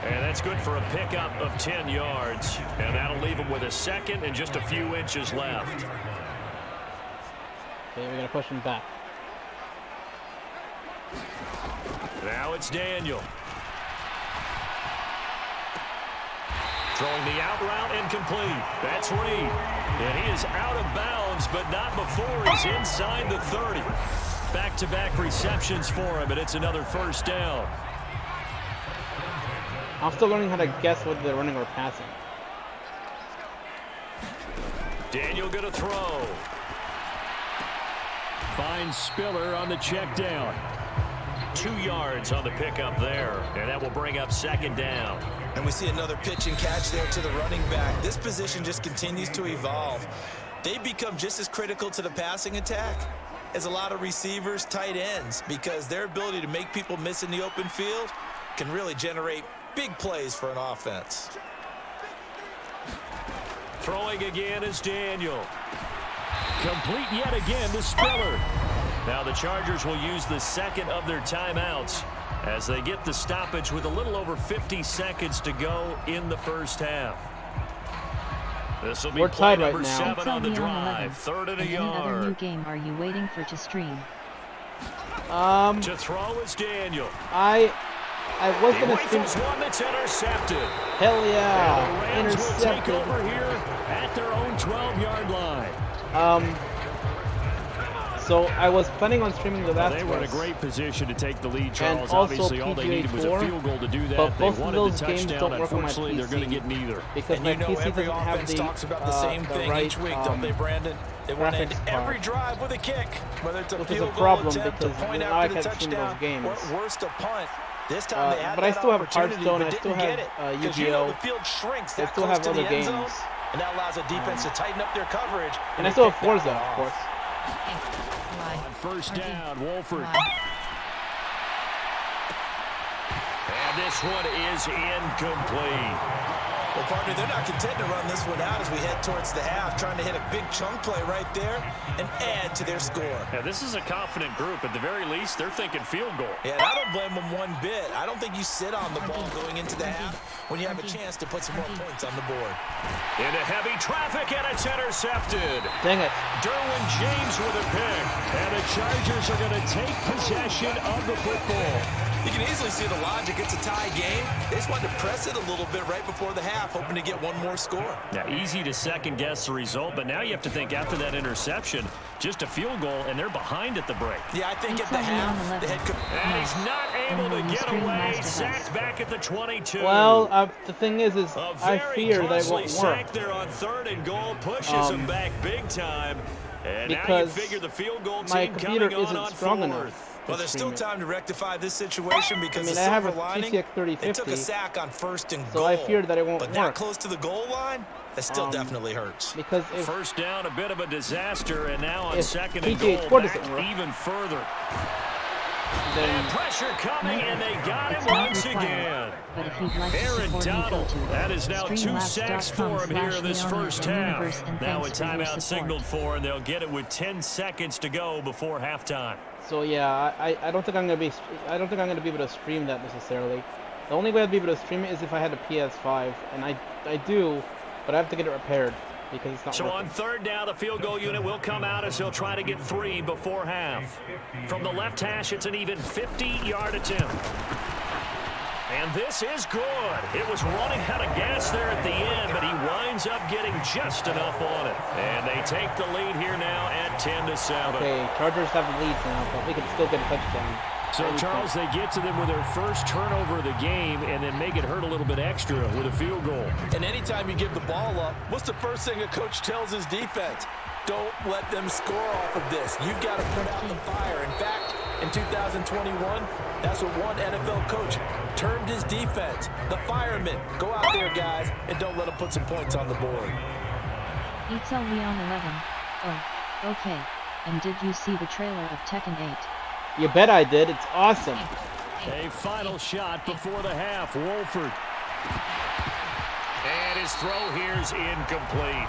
And that's good for a pickup of 10 yards. And that'll leave him with a second and just a few inches left. Okay, we're going to push him back. Now it's Daniel. Throwing the out route incomplete. That's Reed. And he is out of bounds, but not before he's inside the 30. Back-to-back receptions for him, and it's another first down. I'm still learning how to guess whether they're running or passing. Daniel gonna throw. Finds Spiller on the check down. 2 yards on the pickup there, and that will bring up second down. And we see another pitch and catch there to the running back. This position just continues to evolve. They become just as critical to the passing attack as a lot of receivers, tight ends, because their ability to make people miss in the open field can really generate big plays for an offense. Throwing again is Daniel. Complete yet again to Spiller. Now the Chargers will use the second of their timeouts as they get the stoppage with a little over 50 seconds to go in the first half. This will be We're play tied right number now. 7 on the Leon drive. 11. Third and a Any other new yard. game are you waiting for to stream? To throw is Daniel. I was He going to stream. rifles one that's intercepted. Hell And the yeah. Rams will take Intercepted. over here at their own 12-yard line. So I was planning on streaming The Last They of were in a Us, great position to take the lead, Charles. also Obviously, all they needed was a PGA field goal to do but that. They both of wanted those the games touchdown. don't work on my Unfortunately, they're going to PC. get neither. because And my you know PC every doesn't have offense the, talks about the same the thing right, each week, don't they, Brandon? They want to end graphics every card. drive with a kick, whether it's a Which is a field goal problem attempt, a because point now I after the can't stream those touchdown, games. or at worst a punt. This time they had but I that still have opportunity, Hearthstone, but I still didn't get it. have, 'Cause you know Yu-Gi-Oh! the field shrinks I that still close have to the other end zone, games. and that allows a defense to tighten up their coverage. And I they still pick have that Forza, one of off. course. On first down, Wolford. And this one is incomplete. Well, partner, they're not content to run this one out as we head towards the half, trying to hit a big chunk play right there and add to their score. Yeah, this is a confident group. At the very least, they're thinking field goal. Yeah, and I don't blame them one bit. I don't think you sit on the ball going into the half when you have a chance to put some more points on the board. Into heavy traffic, and it's intercepted. Dang it. Derwin James with a pick. And the Chargers are going to take possession of the football. You can easily see the logic. It's a tie game. They just wanted to press it a little bit right before the half, hoping to get one more score. Now, easy to second-guess the result, but now you have to think after that interception, just a field goal, and they're behind at the break. Yeah, I think at the half, the head coach. And he's not able to get away. Sacked back at the 22. Well, the thing is A I very fear that it costly won't work. sack there on 3rd and goal pushes him back big time. And now you Because figure the field goal my team computer coming isn't on strong 4th. enough. Well, there's still time to rectify this situation because I the mean, I have silver a lining, TCX they 3050, took a sack on 1st and so goal. I fear that it won't but work. that close to the goal line, that still definitely hurts. Because if First down, a bit of a disaster, and now on If 2nd and PGA goal, Tour back doesn't work, even further. then And pressure coming, and they got him It's not once required. again. But if you'd like to Aaron support me, go Donald, to that is now 2 sacks for him here in this first half. Now a timeout signaled for, and they'll get it with 10 seconds to go before halftime. So yeah, I don't think I'm gonna be able to stream that necessarily. The only way I'd be able to stream it is if I had a PS5, and I do, but I have to get it repaired because it's not So working. on 3rd down, the field goal unit will come out as he'll try to get 3 before half. From the left hash, it's an even 50-yard attempt. And this is good. It was running out of gas there at the end, but he winds up getting just enough on it. And they take the lead here now at 10-7. Okay, Chargers have the lead now, but we can still get a touchdown. So, Charles, they get to them with their first turnover of the game and then make it hurt a little bit extra with a field goal. And anytime you give the ball up, what's the first thing a coach tells his defense? Don't let them score off of this. You've got to put out the fire. In fact, in 2021, that's what one NFL coach termed his defense. The firemen. Go out there, guys, and don't let them put some points on the board. Etel Leon 11. Oh, okay. And did you see the trailer of Tekken 8? You bet I did. It's awesome. A final shot before the half. Wolford. And his throw here's incomplete.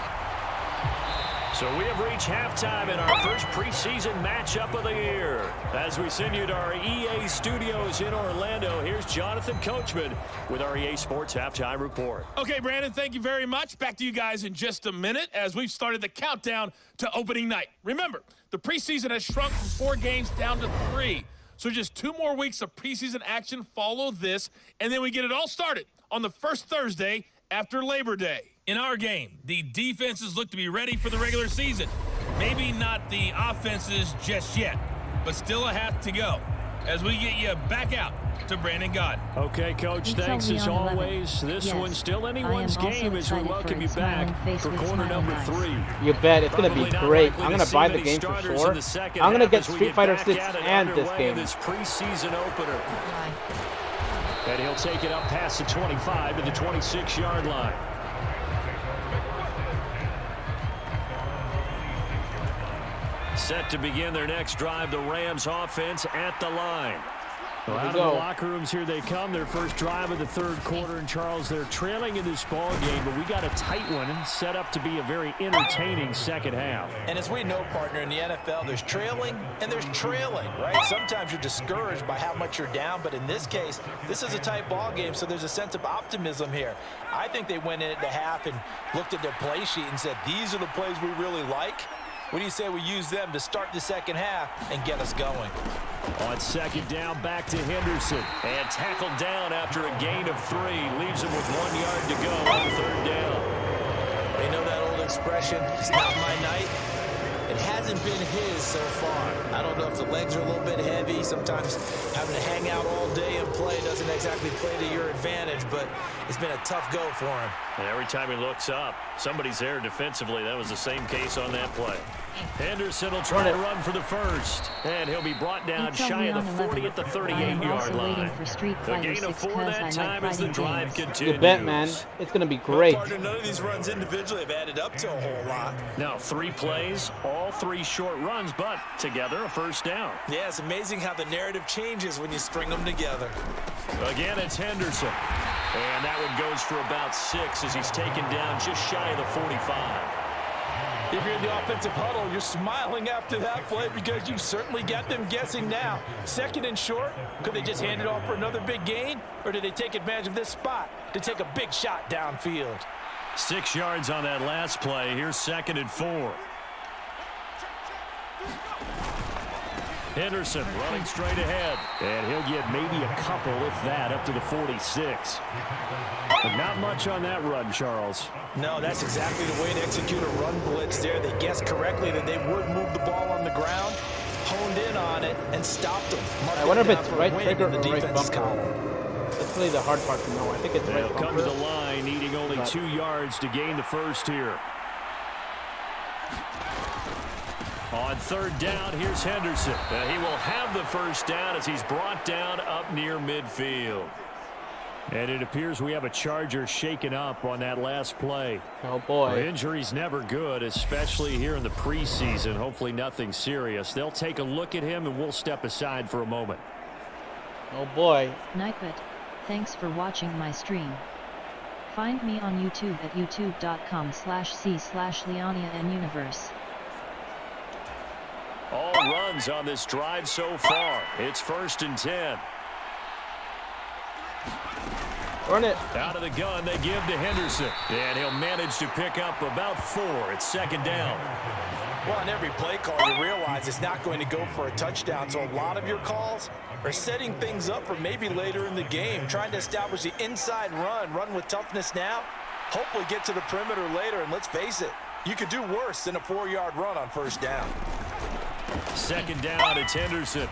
So we have reached halftime in our first preseason matchup of the year. As we send you to our EA studios in Orlando, here's Jonathan Coachman with our EA Sports Halftime Report. Okay, Brandon, thank you very much. Back to you guys in just a minute as we've started the countdown to opening night. Remember, the preseason has shrunk from 4 games down to 3. So just 2 more weeks of preseason action follow this, and then we get it all started on the first Thursday after Labor Day. In our game, the defenses look to be ready for the regular season. Maybe not the offenses just yet, but still a half to go as we get you back out to Brandon God. Okay, Coach, thanks as always. This one's still anyone's game as we welcome you back for quarter number 3. You bet. It's going to be great. I'm going to buy the game for sure. I'm going to get Street Fighter 6 and this game. This preseason opener. And he'll take it up past the 25 to the 26-yard line. Set to begin their next drive, the Rams offense at the line. Well, out of the locker rooms, here they come. Their first drive of the third quarter. And, Charles, they're trailing in this ball game, but we got a tight one set up to be a very entertaining second half. And as we know, partner, in the NFL, there's trailing and there's trailing, right? Sometimes you're discouraged by how much you're down, but in this case, this is a tight ball game, so there's a sense of optimism here. I think they went in at the half and looked at their play sheet and said, these are the plays we really like. What do you say we use them to start the second half and get us going? On second down, back to Henderson. And tackled down after a gain of 3. Leaves him with 1 yard to go on third down. You know that old expression, it's not my night? It hasn't been his so far. I don't know if the legs are a little bit heavy. Sometimes having to hang out all day and play doesn't exactly play to your advantage, but it's been a tough go for him. And every time he looks up, somebody's there defensively. That was the same case on that play. Henderson will try to run for the first. And he'll be brought down shy of the 40 at the 38-yard line. The gain of 4 that time as the drive continues. You bet, man. It's going to be great. Well, partner, none of these runs individually have added up to a whole lot. Now, 3 plays, all 3 short runs, but together a first down. Yeah, it's amazing how the narrative changes when you string them together. Again, it's Henderson. And that one goes for about 6 as he's taken down just shy of the 45. If you're in the offensive huddle, you're smiling after that play because you've certainly got them guessing now. Second and short, could they just hand it off for another big gain? Or did they take advantage of this spot to take a big shot downfield? 6 yards on that last play. Here's second and 4. Henderson running straight ahead. And he'll get maybe a couple, if that, up to the 46. But not much on that run, Charles. No, that's exactly the way to execute a run blitz there. They guessed correctly that they would move the ball on the ground, honed in on it, and stopped them. I wonder if it's right trigger or right bumper. That's really the hard part to know. I think it's right bumper. They'll come to the line, needing only 2 yards to gain the first here. On third down, here's Henderson. He will have the first down as he's brought down up near midfield. And it appears we have a Charger shaken up on that last play. Oh, boy. Well, injury's never good, especially here in the preseason. Hopefully nothing serious. They'll take a look at him, and we'll step aside for a moment. Oh, boy. Nightbit, thanks for watching my stream. Find me on YouTube at youtube.com/c/LeoniaNUniverse. All runs on this drive so far. It's first and 10. Run it. Out of the gun, they give to Henderson. And he'll manage to pick up about 4. It's second down. Well, on every play call, you realize it's not going to go for a touchdown. So a lot of your calls are setting things up for maybe later in the game, trying to establish the inside run with toughness now, hopefully get to the perimeter later. And let's face it, you could do worse than a 4-yard run on first down. Second down, it's Henderson.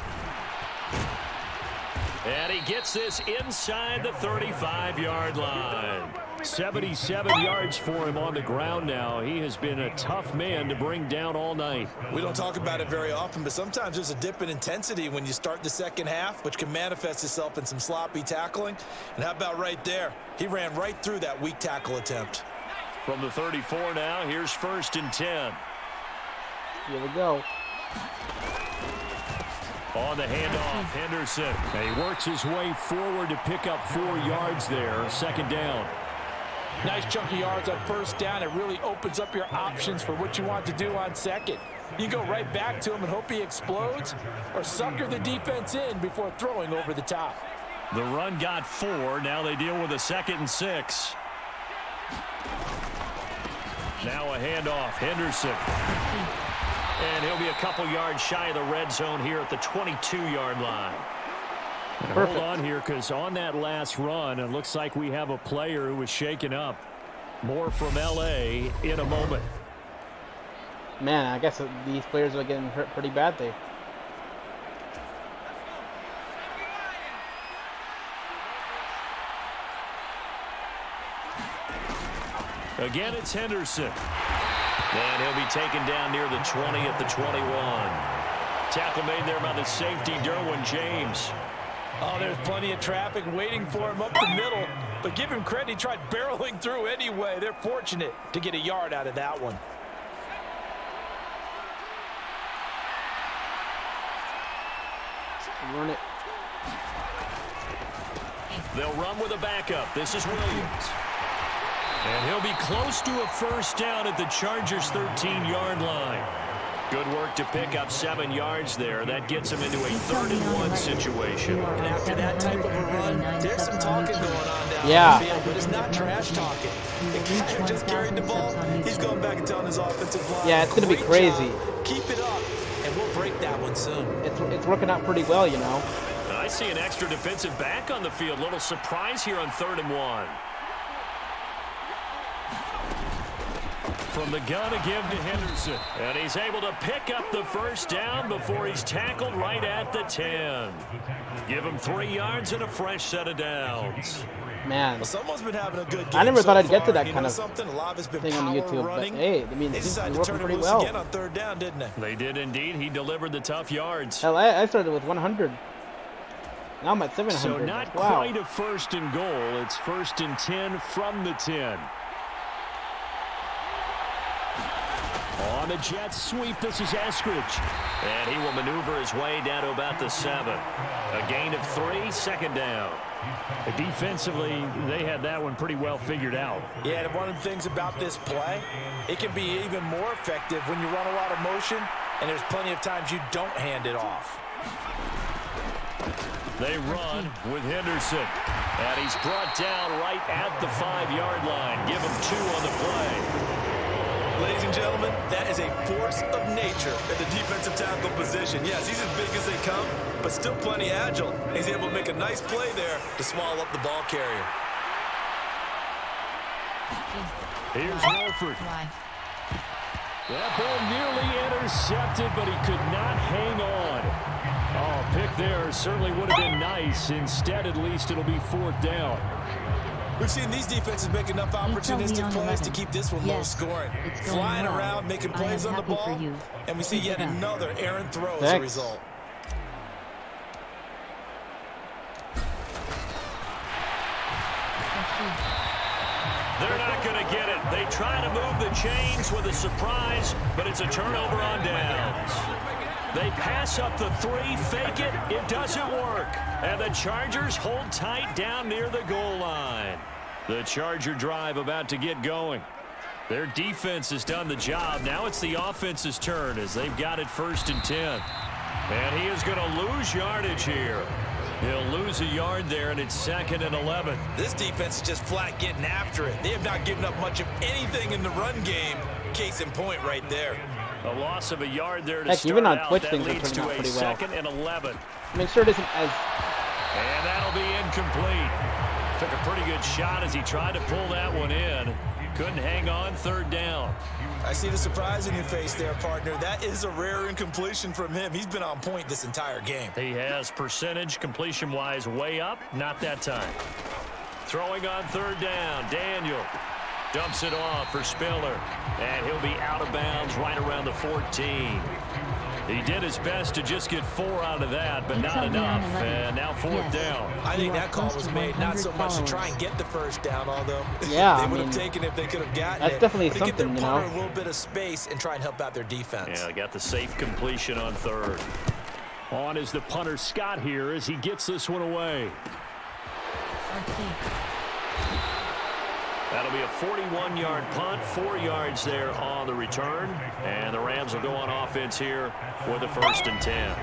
And he gets this inside the 35-yard line. 77 yards for him on the ground now. He has been a tough man to bring down all night. We don't talk about it very often, but sometimes there's a dip in intensity when you start the second half, which can manifest itself in some sloppy tackling. And how about right there? He ran right through that weak tackle attempt. From the 34 now, here's first and 10. Here we go. On the handoff, Henderson. And he works his way forward to pick up 4 yards there. Second down. Nice chunk of yards on first down. It really opens up your options for what you want to do on second. You go right back to him and hope he explodes, or sucker the defense in before throwing over the top. The run got 4. Now they deal with a 2nd and 6. Now a handoff. Henderson. And he'll be a couple yards shy of the red zone here at the 22-yard line. Hold on here, because on that last run, it looks like we have a player who was shaken up. More from L.A. in a moment. Man, I guess these players are getting hurt pretty badly. Again, it's Henderson. And he'll be taken down near the 20 at the 21. Tackle made there by the safety, Derwin James. Oh, there's plenty of traffic waiting for him up the middle. But give him credit, he tried barreling through anyway. They're fortunate to get a yard out of that one. Run it. They'll run with a backup. This is Williams. And he'll be close to a first down at the Chargers' 13-yard line. Good work to pick up 7 yards there. That gets him into a 3rd and 1 situation. And after that type of a run, there's some talking going on down Yeah. the field, but it's not trash talking. The guy who just carried the ball, he's going back and telling his offensive line, Yeah, it's going to be "Great crazy. job. Keep it up, and we'll break that one soon." It's working out pretty well, you know. I see an extra defensive back on the field. Little surprise here on 3rd and 1. From the gun again to Henderson. And he's able to pick up the first down before he's tackled right at the 10. Give him 3 yards and a fresh set of downs. Man, Well, someone's been having a good game I never so thought I'd get to far. that You kind know of something? A lot of it's been thing on power YouTube, running. but hey, I mean, They it seems to decided be to working turn it pretty loose well. again on 3rd down, didn't they? They did indeed. He delivered the tough yards. Hell, I started with 100. Now I'm at 700. So not Wow. quite a 1st and goal. It's 1st and 10 from the 10. On the jet sweep, this is Eskridge. And he will maneuver his way down to about the 7. A gain of 3, 2nd down. Defensively, they had that one pretty well figured out. Yeah, and one of the things about this play, it can be even more effective when you run a lot of motion, and there's plenty of times you don't hand it off. They run with Henderson. And he's brought down right at the 5-yard line. Give him 2 on the play. Ladies and gentlemen, that is a force of nature at the defensive tackle position. Yes, he's as big as they come, but still plenty agile. He's able to make a nice play there to swallow up the ball carrier. Here's Wolford. That ball nearly intercepted, but he could not hang on. Oh, pick there certainly would have been nice. Instead, at least it'll be 4th down. We've seen these defenses make enough opportunistic plays to keep this one low scoring. Flying around, making plays on the ball, and we see yet another errant throw as a result. They're not going to get it. They try to move the chains with a surprise, but it's a turnover on downs. They pass up the 3, fake it, it doesn't work. And the Chargers hold tight down near the goal line. The Charger drive about to get going. Their defense has done the job. Now it's the offense's turn as they've got it 1st and 10. And he is going to lose yardage here. He'll lose a yard there, and it's 2nd and 11. This defense is just flat getting after it. They have not given up much of anything in the run game. Case in point right there. A loss of a yard there to Heck, start even on out. Twitch That things are leads turning to out a pretty well. 2nd and 11. Make sure it isn't as... And that'll be incomplete. Took a pretty good shot as he tried to pull that one in. Couldn't hang on, 3rd down. I see the surprise in your face there, partner. That is a rare incompletion from him. He's been on point this entire game. He has percentage completion-wise way up. Not that time. Throwing on 3rd down. Daniel dumps it off for Spiller. And he'll be out of bounds right around the 14. He did his best to just get 4 out of that, but not enough. And now 4th down. I think that call was made not so much to try and get the 1st down, although Yeah, they I would have mean, taken it if they could have gotten that's it. definitely But to give their something, you punter know. a little bit of space and try and help out their defense. Yeah, got the safe completion on 3rd. On is the punter Scott here as he gets this one away. That'll be a 41-yard punt, 4 yards there on the return. And the Rams will go on offense here with a 1st and 10.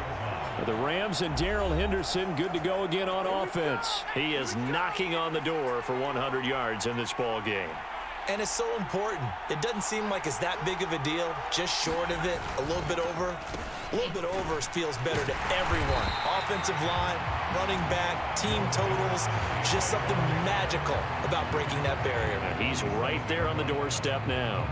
The Rams and Darrell Henderson good to go again on offense. He is knocking on the door for 100 yards in this ball game. And it's so important. It doesn't seem like it's that big of a deal. Just short of it, a little bit over. A little bit over feels better to everyone. Offensive line, running back, team totals, just something magical about breaking that barrier. And he's right there on the doorstep now.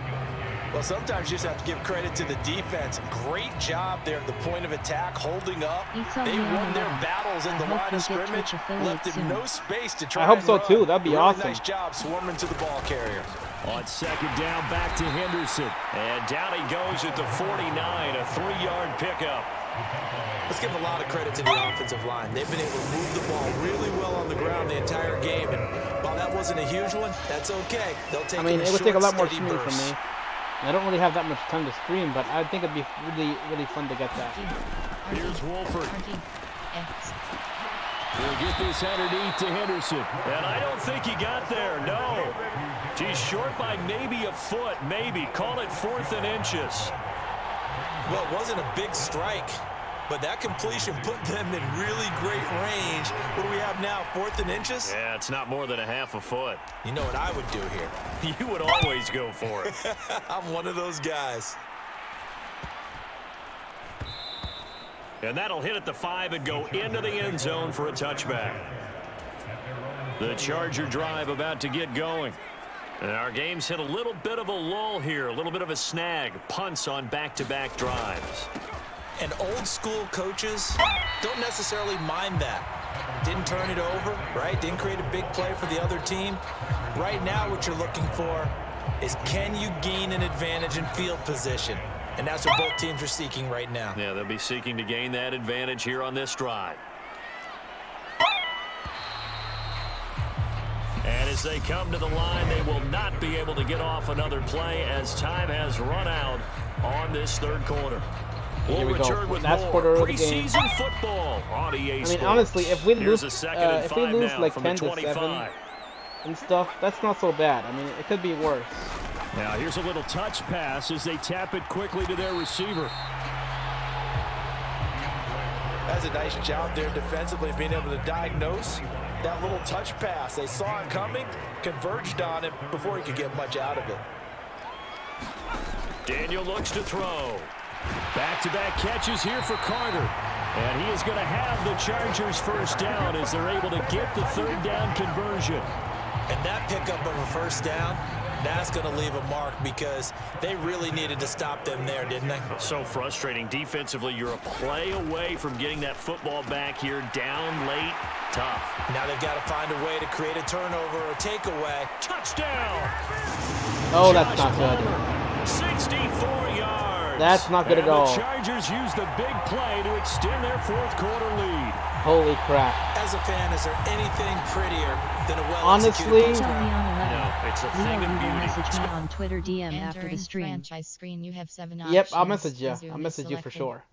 Well, sometimes you just have to give credit to the defense. Great job there at the point of attack, holding up. They won their battles in the line of scrimmage, left him no space to try. I hope so too. That'd be really awesome. Nice job swarming to the ball carrier. On 2nd down, back to Henderson. And down he goes at the 49, a 3-yard pickup. Let's give a lot of credit to the offensive line. They've been able to move the ball really well on the ground the entire game. And while that wasn't a huge one, that's okay. They'll take it would take a lot more streaming bursts. from me. I don't really have that much time to stream, but I think it'd be really fun to get that. Here's Wolford. We'll get this underneath to Henderson. And I don't think he got there, no. He's short by maybe a foot, maybe. Call it 4th and inches. Well, it wasn't a big strike, but that completion put them in really great range. What do we have now, 4th and inches? Yeah, it's not more than a half a foot. You know what I would do here? You would always go for it. I'm one of those guys. And that'll hit at the 5 and go into the end zone for a touchback. The Charger drive about to get going. And our game's hit a little bit of a lull here, a little bit of a snag. Punts on back-to-back drives. And old school coaches don't necessarily mind that. Didn't turn it over, right? Didn't create a big play for the other team. Right now what you're looking for is, can you gain an advantage in field position? And that's what both teams are seeking right now. Yeah, they'll be seeking to gain that advantage here on this drive. And as they come to the line, they will not be able to get off another play as time has run out on this 3rd quarter. We'll return with last more quarter of the game. preseason football on EA Sports. Honestly, if we Here's lose, now like from 10-7 and stuff, that's not so bad. It could be worse. Now here's a little touch pass as they tap it quickly to their receiver. That's a nice job there defensively, being able to diagnose that little touch pass. They saw it coming, converged on it before he could get much out of it. Daniel looks to throw. Back-to-back catches here for Carter. And he is going to have the Chargers 1st down as they're able to get the 3rd down conversion. And that pickup of a 1st down, that's going to leave a mark because they really needed to stop them there, didn't they? So frustrating. Defensively, you're a play away from getting that football back here, down late. Tough. Now they've got to find a way to create a turnover or takeaway. Touchdown! Oh, that's not good. 64 yards. That's not good at all. The Chargers use the big play to extend their 4th quarter lead. Holy crap. As a fan, is there anything prettier than a Honestly, No, it's a thing of beauty. Message me on Twitter DM Enter after the in stream. franchise screen, you have 7 Yep, I'll options. message you. Resume I'll message you for selected. sure.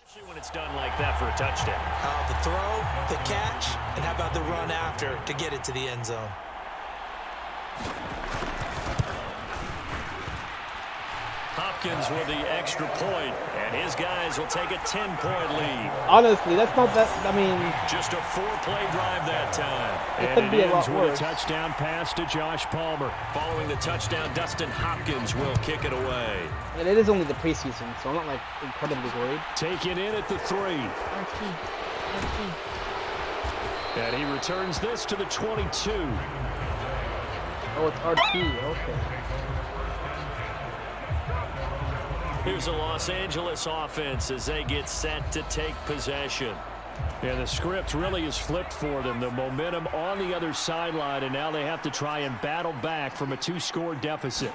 Especially when it's done like that for a touchdown. the throw, the catch, and how about the run after to get it to the end zone? Hopkins with the extra point, and his guys will take a 10-point lead. Honestly, that's not that. Just a 4-play drive that time. It And could it be a ends lot with worse. a touchdown pass to Josh Palmer. Following the touchdown, Dustin Hopkins will kick it away. And it is only the preseason, so I'm not incredibly worried. Taken in at the 3. RT. And he returns this to the 22. Oh, it's RT. Okay. Here's a Los Angeles offense as they get set to take possession. Yeah, the script really is flipped for them. The momentum on the other sideline, and now they have to try and battle back from a 2-score deficit.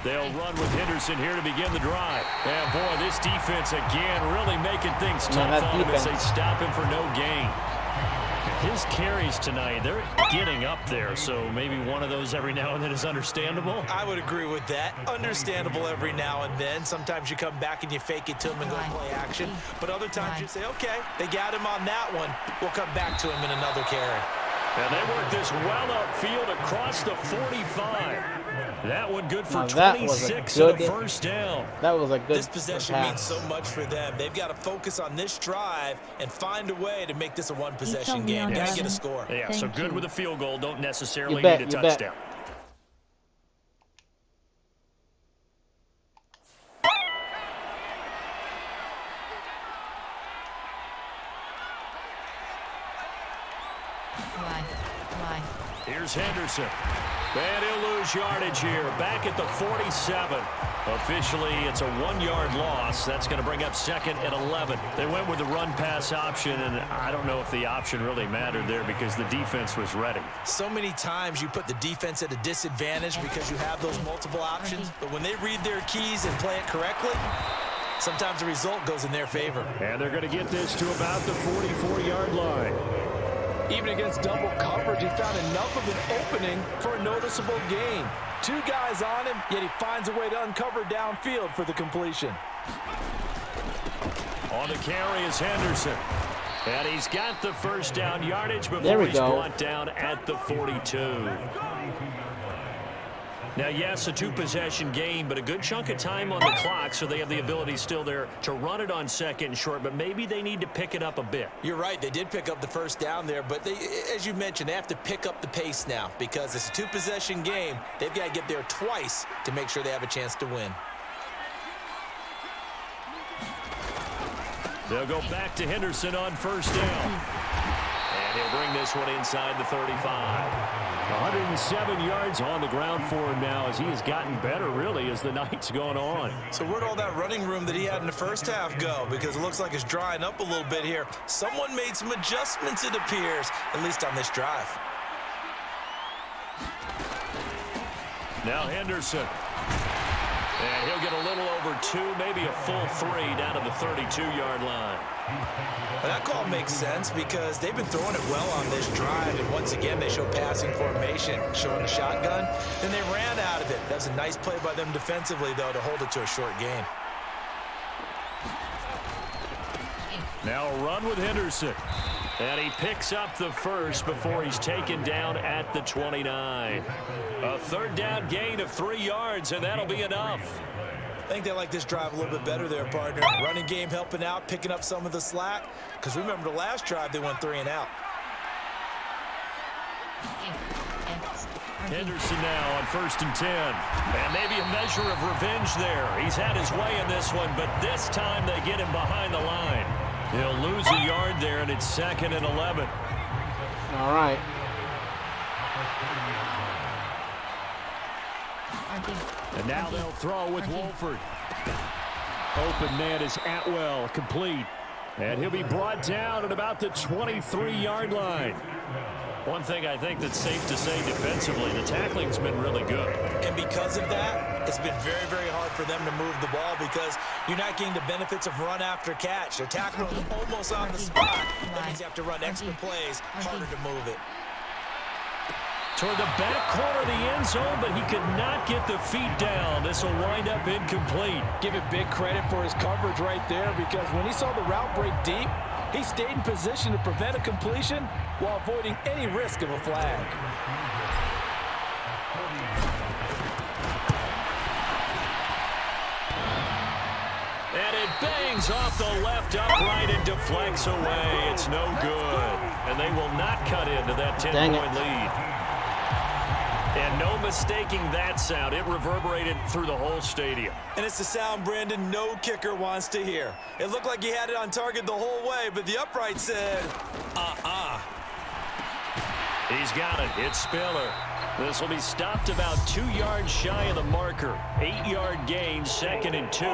They'll run with Henderson here to begin the drive. And boy, this defense again really making things tough on him as they stop him for no gain. His carries tonight, they're getting up there, so maybe one of those every now and then is understandable. I would agree with that. Understandable every now and then. Sometimes you come back and you fake it to him and go play action. But other times you say, okay, they got him on that one. We'll come back to him in another carry. And they work this well upfield across the 45. That one good for Now 26 and a first down. That was a good This possession means so much for them. They've got to focus on this drive and find a way to make this a one-possession game. Got to get a score. Yeah, so good with a field goal. Don't necessarily bet, need a touchdown. Here's Henderson. And he'll lose yardage here. Back at the 47. Officially, it's a 1-yard loss. That's going to bring up 2nd and 11. They went with the run-pass option, and I don't know if the option really mattered there because the defense was ready. So many times you put the defense at a disadvantage because you have those multiple options, but when they read their keys and play it correctly, sometimes the result goes in their favor. And they're going to get this to about the 44-yard line. Even against double coverage, he found enough of an opening for a noticeable gain. 2 guys on him, yet he finds a way to uncover downfield for the completion. On the carry is Henderson. And he's got the first down yardage before he's brought down at the 42. Now, yes, a 2-possession game, but a good chunk of time on the clock, so they have the ability still there to run it on 2nd and short, but maybe they need to pick it up a bit. You're right. They did pick up the first down there, but they, as you mentioned, they have to pick up the pace now because it's a 2-possession game. They've got to get there twice to make sure they have a chance to win. They'll go back to Henderson on first down. And he'll bring this one inside the 35. 107 yards on the ground for him now as he has gotten better, really, as the night's gone on. So where'd all that running room that he had in the first half go? Because it looks like it's drying up a little bit here. Someone made some adjustments, it appears, at least on this drive. Now Henderson. And he'll get a little over 2, maybe a full 3 down to the 32-yard line. Well, that call makes sense because they've been throwing it well on this drive, and once again they show passing formation, showing a shotgun. Then they ran out of it. That's a nice play by them defensively, though, to hold it to a short gain. Now a run with Henderson. And he picks up the first before he's taken down at the 29. A 3rd down gain of 3 yards, and that'll be enough. I think they like this drive a little bit better there, partner. Running game helping out, picking up some of the slack. Because remember the last drive, they went 3 and out. Henderson now on 1st and 10. And maybe a measure of revenge there. He's had his way in this one, but this time they get him behind the line. He'll lose a yard there, and it's 2nd and 11. All right. And now they'll throw with Wolford. Open man is Atwell, complete. And he'll be brought down at about the 23-yard line. One thing I think that's safe to say defensively, the tackling's been really good. And because of that, it's been very, very hard for them to move the ball because you're not getting the benefits of run after catch. They're tackling almost on the spot. That means you have to run extra plays, harder to move it. Toward the back corner of the end zone, but he could not get the feet down. This will wind up incomplete. Give it big credit for his coverage right there because when he saw the route break deep, he stayed in position to prevent a completion while avoiding any risk of a flag. And it bangs off the left upright and deflects away. It's no good. And they will not cut into that 10-point lead. And no mistaking that sound. It reverberated through the whole stadium. And it's the sound Brandon no kicker wants to hear. It looked like he had it on target the whole way, but the upright said, He's got it. It's Spiller. This will be stopped about 2 yards shy of the marker. 8-yard gain, 2nd and 2.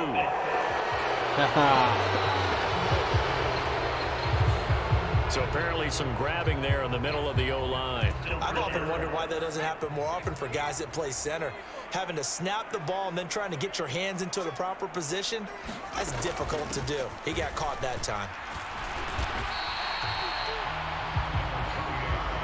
So apparently some grabbing there in the middle of the O-line. I've often wondered why that doesn't happen more often for guys that play center. Having to snap the ball and then trying to get your hands into the proper position, that's difficult to do. He got caught that time.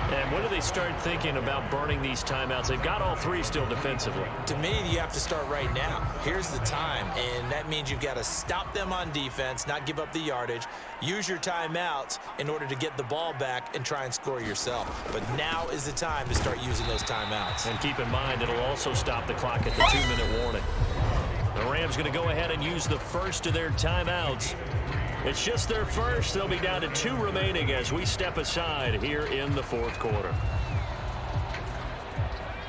And when do they start thinking about burning these timeouts? They've got all three still defensively. To me, you have to start right now. Here's the time, and that means you've got to stop them on defense, not give up the yardage, use your timeouts in order to get the ball back and try and score yourself. But now is the time to start using those timeouts. And keep in mind, it'll also stop the clock at the 2-minute warning. The Rams going to go ahead and use the first of their timeouts. It's just their first. They'll be down to 2 remaining as we step aside here in the fourth quarter.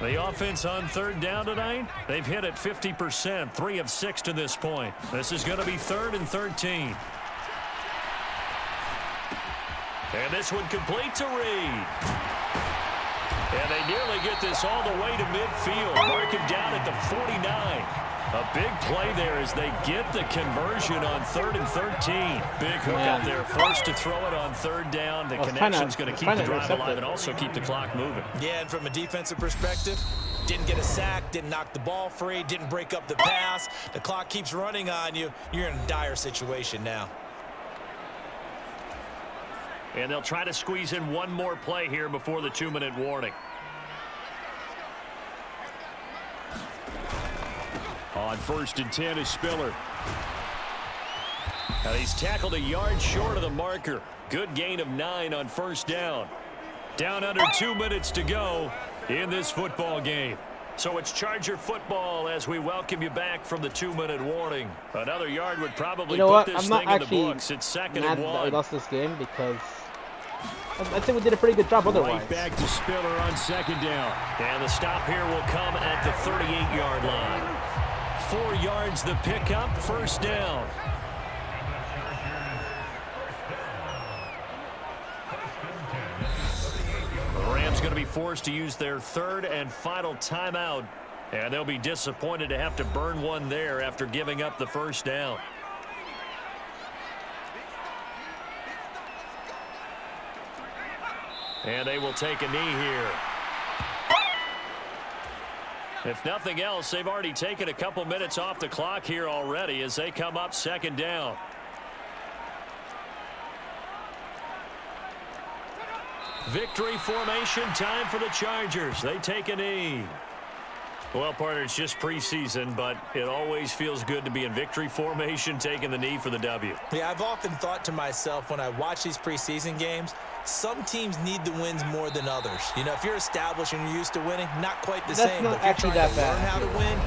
The offense on third down tonight, they've hit it 50%, 3 of 6 to this point. This is going to be 3rd and 13. And this one complete to Reed. And they nearly get this all the way to midfield. Mark him down at the 49. A big play there as they get the conversion on 3rd and 13. Big hook up there, forced to throw it on 3rd down. The connection's going to keep the drive alive and also keep the clock moving. Yeah, and from a defensive perspective, didn't get a sack, didn't knock the ball free, didn't break up the pass. The clock keeps running on you. You're in a dire situation now. And they'll try to squeeze in one more play here before the 2-minute warning. On 1st and 10 is Spiller. And he's tackled a yard short of the marker. Good gain of 9 on 1st down. Down under 2 minutes to go in this football game. So it's Charger football as we welcome you back from the 2-minute warning. Another yard would probably put this thing in the books. It's 2nd and 1. We lost this game because I think we did a pretty good job otherwise. Right back to Spiller on 2nd down. And the stop here will come at the 38-yard line. 4 yards the pickup, 1st down. The Rams going to be forced to use their 3rd and final timeout. And they'll be disappointed to have to burn one there after giving up the 1st down. And they will take a knee here. If nothing else, they've already taken a couple minutes off the clock here already as they come up 2nd down. Victory formation time for the Chargers. They take a knee. Well, partner, it's just preseason, but it always feels good to be in victory formation, taking the knee for the W. Yeah, I've often thought to myself when I watch these preseason games, some teams need the wins more than others. You know, if you're established and you're used to winning, not quite the same. Not but if you're trying to bad. learn how to win,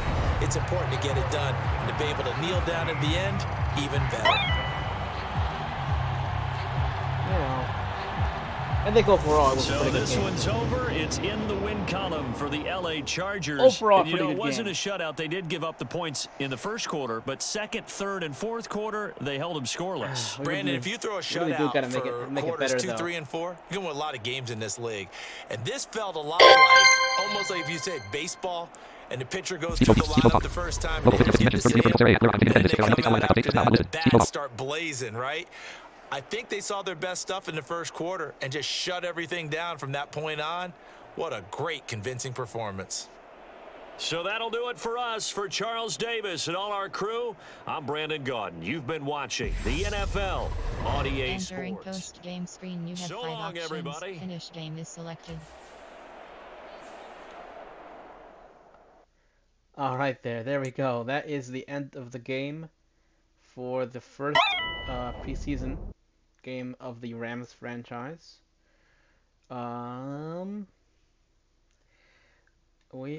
it's important to get it done. And to be able to kneel down at the end, even better. You know, I think overall it was a So pretty good this game. one's over. It's in the win column for the LA Chargers. Overall, and, you know, pretty it good wasn't game. a shutout. They did give up the points in the 1st quarter, but 2nd, 3rd, and 4th quarter, they held them scoreless. Brandon, if you throw a we do shutout gotta for make it quarters better, 2, though. 3, and 4, you can win a lot of games in this league. And this felt a lot like, almost like if you said baseball, and the pitcher goes through the lineup the first time, and they get to see him, and then they come out after that, and the bats start blazing, right? I think they saw their best stuff in the 1st quarter and just shut everything down from that point on. What a great, convincing performance. So that'll do it for us. For Charles Davis and all our crew, I'm Brandon Gaudin. You've been watching the NFL on EA Entering Sports. post-game screen, you have So 5 long, options. everybody. Finish game is selected. All right, there we go. That is the end of the game for the first preseason game of the Rams franchise. We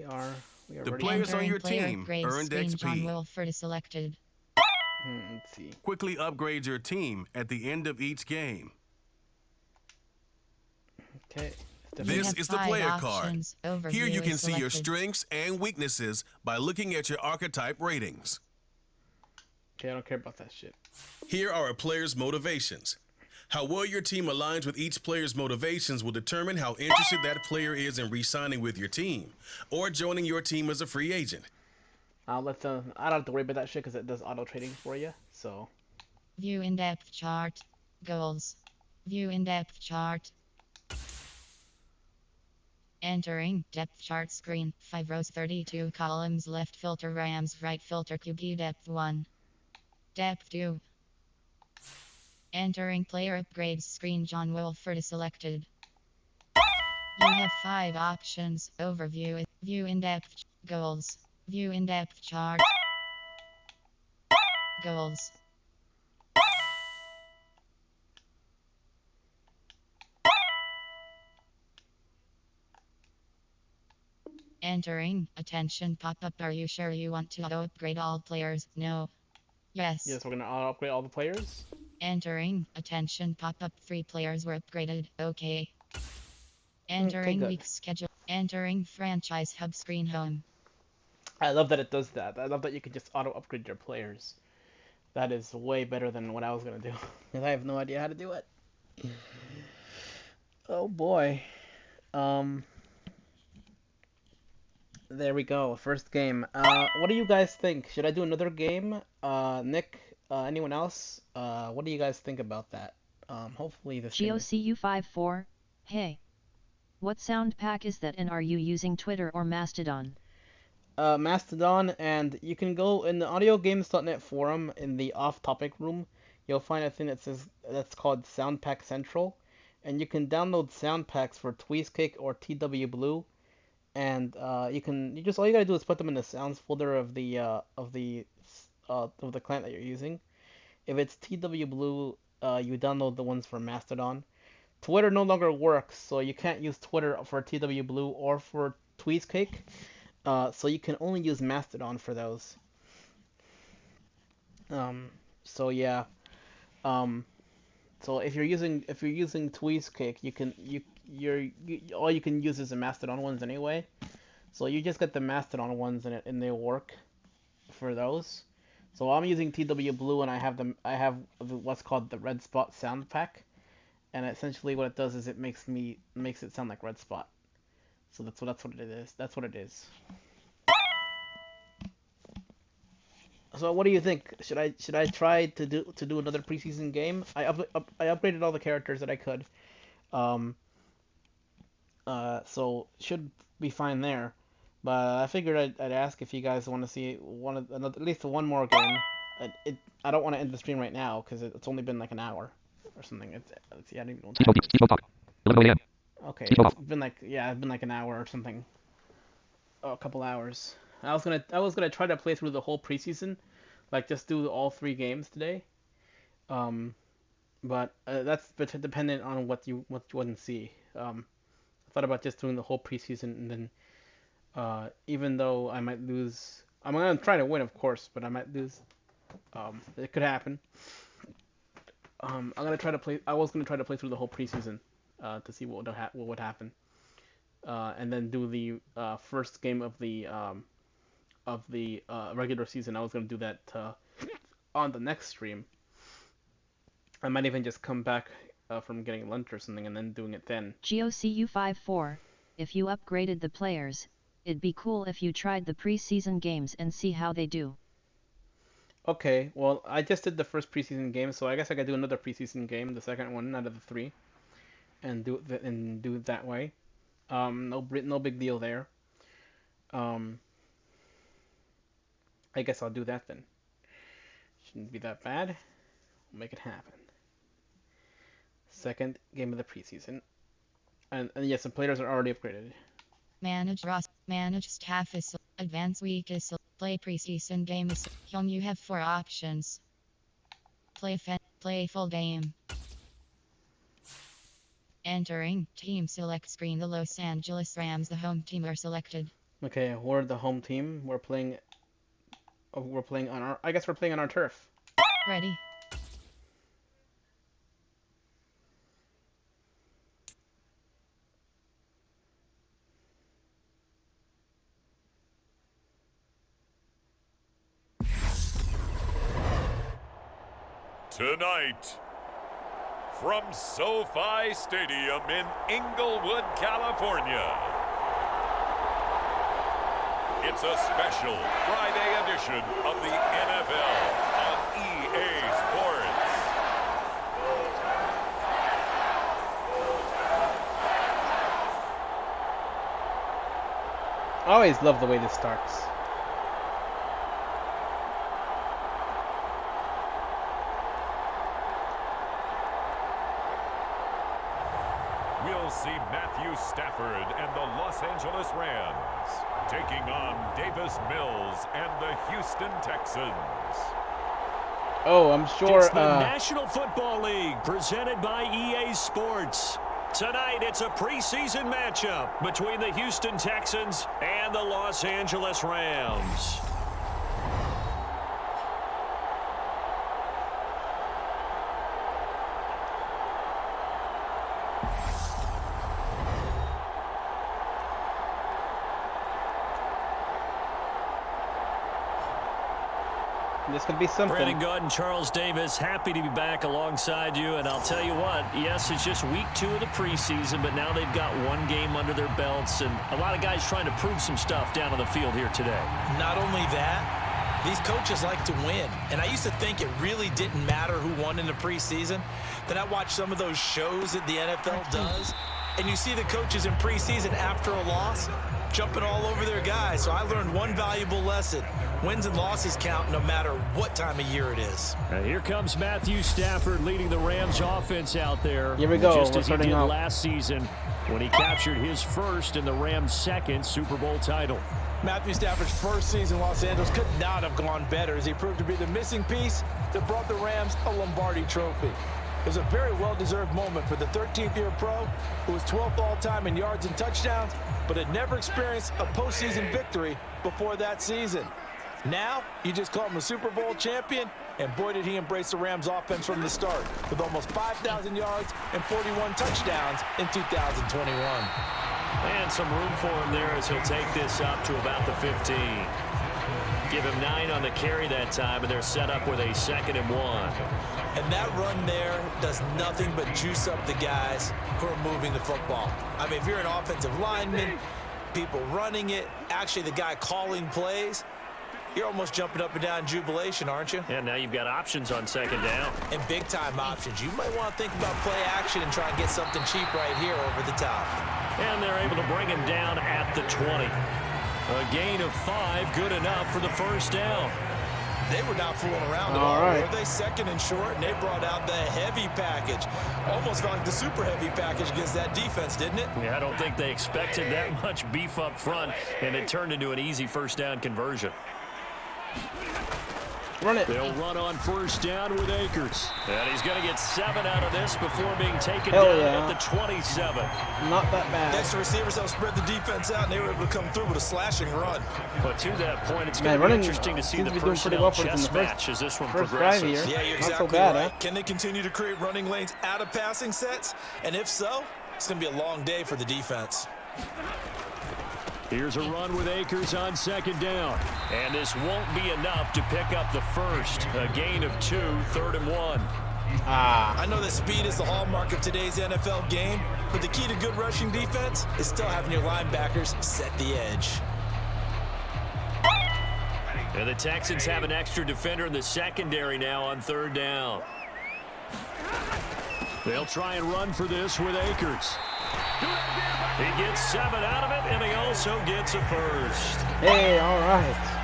are The ready. players on your Player team upgrade earned screen, John XP. Wilford is selected. Let's see. Quickly upgrade your team at the end of each game. Okay. You This have is the 5 player card. options. Overview Here you is can see your selected. strengths and weaknesses by looking at your archetype ratings. Okay, I don't care about that shit. Here are a player's motivations. How well your team aligns with each player's motivations will determine how interested that player is in re-signing with your team or joining your team as a free agent. I don't have to worry about that shit because it does auto trading for you. So View in-depth chart. Goals. View in-depth chart. Entering depth chart screen. 5 rows, 32 columns. Left filter Rams. Right filter QB depth 1. Depth 2. Entering player upgrades screen. John Wilford is selected. You have 5 options. Overview, view in-depth goals, view in-depth chart, goals. Entering, attention pop-up. Are you sure you want to auto-upgrade all players? No. Yes. Yes, we're gonna upgrade all the players. Entering, attention pop-up. 3 players were upgraded. Okay. Entering good. week schedule. Entering franchise hub screen home. I love that it does that. I love that you can just auto upgrade your players. That is way better than what I was gonna do, because I have no idea how to do it. Oh boy. Um. There we go. First game. What do you guys think? Should I do another game? Nick. Anyone else? What do you guys think about that? Hopefully this. GOCU54, hey. What sound pack is that, and are you using Twitter or Mastodon? Mastodon, and you can go in the audiogames.net forum in the off-topic room. You'll find a thing that's called Sound Pack Central, and you can download sound packs for Tweezkick or TW Blue, and all you gotta do is put them in the sounds folder of the client that you're using. If it's TW Blue, you download the ones for Mastodon. Twitter no longer works, so you can't use Twitter for TW Blue or for Tweezkick. So you can only use Mastodon for those. So yeah. So if you're using Tweezkick, all you can use is the Mastodon ones anyway. So you just get the Mastodon ones and they work for those. So I'm using TW Blue, and I have what's called the Red Spot sound pack, and essentially what it does is it makes it sound like Red Spot. So that's what it is. That's what it is. So what do you think? Should I try to do another preseason game? I upgraded all the characters that I could. So should be fine there. But I figured I'd ask if you guys want to see at least one more game. I don't want to end the stream right now because it's only been like an hour or something. Let's see, I don't even know what time it is. Steve talk. 11 a.m. Okay, Steve it's been like an hour or something. Oh, a couple hours. I was gonna try to play through the whole preseason, like just do all 3 games today. But that's dependent on what you want to see. I thought about just doing the whole preseason, and then even though I might lose, I'm gonna try to win, of course, but I might lose. It could happen. I was gonna try to play through the whole preseason, to see what would happen, and then do the first game of the regular season. I was gonna do that on the next stream. I might even just come back from getting lunch or something and then doing it then. GOCU54, if you upgraded the players, it'd be cool if you tried the preseason games and see how they do. Okay, well, I just did the first preseason game, so I guess I could do another preseason game, the second one out of the 3, and do it that way. No big deal there. I guess I'll do that then. Shouldn't be that bad. We'll make it happen. Second game of the preseason, and yes, the players are already upgraded. Manage roster, manage staff is advance week is play preseason game is home. You have 4 options. Play full game. Entering team select screen. The Los Angeles Rams, the home team, are selected. Okay, we're the home team. We're playing on our. I guess we're playing on our turf. Ready. Tonight, from SoFi Stadium in Inglewood, California, it's a special Friday edition of the NFL on EA Sports. I always love the way this starts. We'll see Matthew Stafford and the Los Angeles Rams, taking on Davis Mills and the Houston Texans. Oh, I'm sure. It's the National Football League presented by EA Sports. Tonight, it's a preseason matchup between the Houston Texans and the Los Angeles Rams. This could be something. Brandon Gaudin, Charles Davis, happy to be back alongside you. And I'll tell you what, yes, it's just week 2 of the preseason, but now they've got one game under their belts. And a lot of guys trying to prove some stuff down on the field here today. Not only that, these coaches like to win. And I used to think it really didn't matter who won in the preseason. Then I watched some of those shows that the NFL does. And you see the coaches in preseason after a loss jumping all over their guys. So I learned one valuable lesson. Wins and losses count no matter what time of year it is. And here comes Matthew Stafford leading the Rams offense out there. Here we go. Just as he did out. last season when he captured his first and the Rams' second Super Bowl title. Matthew Stafford's first season in Los Angeles could not have gone better as he proved to be the missing piece that brought the Rams a Lombardi trophy. It was a very well-deserved moment for the 13th-year pro who was 12th all-time in yards and touchdowns, but had never experienced a postseason victory before that season. Now, you just call him a Super Bowl champion, and boy, did he embrace the Rams offense from the start with almost 5,000 yards and 41 touchdowns in 2021. And some room for him there as he'll take this up to about the 15. Give him 9 on the carry that time, and they're set up with a 2nd and 1. And that run there does nothing but juice up the guys who are moving the football. I mean, if you're an offensive lineman, people running it, actually the guy calling plays, you're almost jumping up and down in jubilation, aren't you? And now you've got options on 2nd down. And big-time options. You might want to think about play action and try and get something cheap right here over the top. And they're able to bring him down at the 20. A gain of 5, good enough for the first down. They were not fooling around at all. Were they? 2nd and short, and they brought out the heavy package. Almost felt like the super heavy package against that defense, didn't it? Yeah, I don't think they expected that much beef up front, and it turned into an easy first down conversion. Run it. They'll run on first down with Akers. And he's going to get 7 out of this before being taken Hell down yeah. at the 27. Not that bad. Next, the receivers helped spread the defense out, and they were able to come through with a slashing run. But to that point, it's going to be interesting to see the personnel chess match as this one progresses. Yeah, you're exactly right. Can they continue to create running lanes out of passing sets? And if so, it's going to be a long day for the defense. Here's a run with Akers on 2nd down. And this won't be enough to pick up the first. A gain of 2, 3rd and 1. I know that speed is the hallmark of today's NFL game, but the key to good rushing defense is still having your linebackers set the edge. And the Texans have an extra defender in the secondary now on 3rd down. They'll try and run for this with Akers. He gets 7 out of it, and he also gets a first. Hey, all right.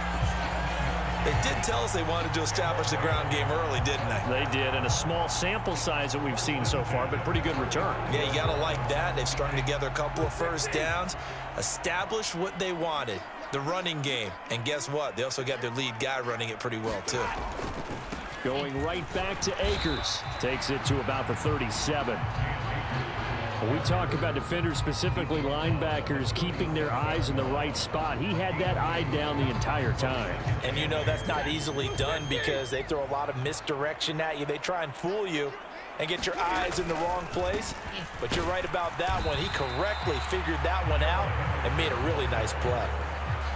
They did tell us they wanted to establish the ground game early, didn't they? They did, and a small sample size that we've seen so far, but pretty good return. Yeah, you got to like that. They've strung together a couple of first downs, established what they wanted, the running game. And guess what? They also got their lead guy running it pretty well, too. Going right back to Akers. Takes it to about the 37. When we talk about defenders, specifically linebackers, keeping their eyes in the right spot, he had that eye down the entire time. And you know that's not easily done because they throw a lot of misdirection at you. They try and fool you and get your eyes in the wrong place. But you're right about that one. He correctly figured that one out and made a really nice play.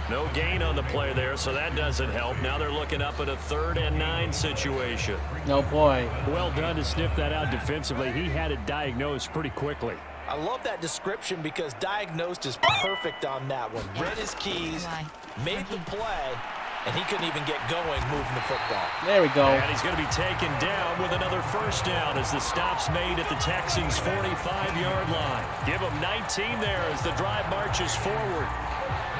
No gain on the play there, so that doesn't help. Now they're looking up at a 3rd and 9 situation. No boy. Well done to sniff that out defensively. He had it diagnosed pretty quickly. I love that description because diagnosed is perfect on that one. Read his keys, made the play, and he couldn't even get going moving the football. There we go. And he's going to be taken down with another first down as the stop's made at the Texans' 45-yard line. Give him 19 there as the drive marches forward.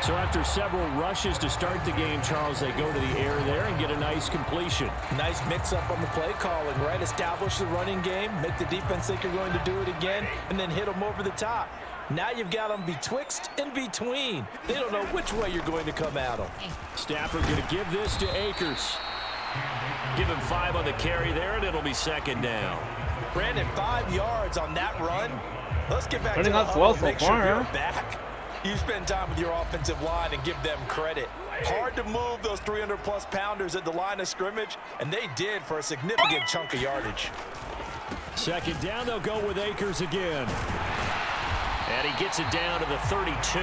So after several rushes to start the game, Charles, they go to the air there and get a nice completion. Nice mix-up on the play calling, right? Establish the running game, make the defense think you're going to do it again, and then hit them over the top. Now you've got them betwixt and between. They don't know which way you're going to come at them. Stafford going to give this to Akers. Give him 5 on the carry there, and it'll be second down. Brandon, 5 yards on that run. Let's get back to the Running huddle well and so make sure far, you're huh? back. You spend time with your offensive line and give them credit. Hard to move those 300-plus pounders at the line of scrimmage, and they did for a significant chunk of yardage. Second down, they'll go with Akers again. And he gets it down to the 32.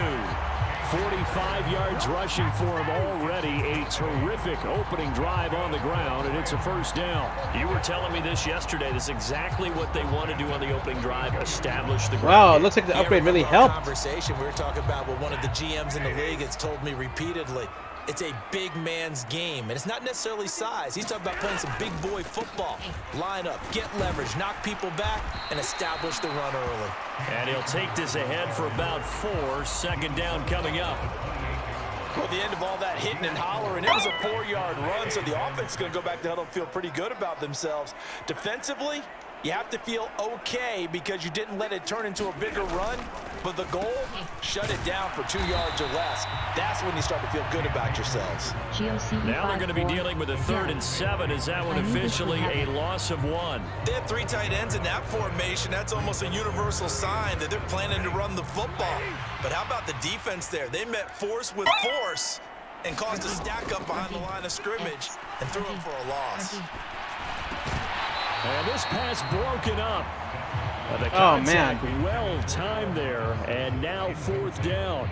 45 yards rushing for him already. A terrific opening drive on the ground, and it's a first down. You were telling me this yesterday. This is exactly what they want to do on the opening drive, establish the ground. Wow, it looks like the upgrade really helped. Conversation we were talking about with one of the GMs in the league has told me repeatedly, it's a big man's game, and it's not necessarily size. He's talking about playing some big boy football. Line up, get leverage, knock people back, and establish the run early. And he'll take this ahead for about 4. Second down coming up. Well, the end of all that hitting and hollering, it was a 4-yard run, so the offense is going to go back to the huddle and feel pretty good about themselves. Defensively, you have to feel okay because you didn't let it turn into a bigger run, but the goal, shut it down for 2 yards or less. That's when you start to feel good about yourselves. Now they're going to be dealing with a 3rd and 7. Is that one officially a loss of 1? They have 3 tight ends in that formation. That's almost a universal sign that they're planning to run the football. But how about the defense there? They met force with force and caused a stack up behind the line of scrimmage and threw it for a loss. And this pass broken up. The Oh, contact man. well timed there, and now 4th down.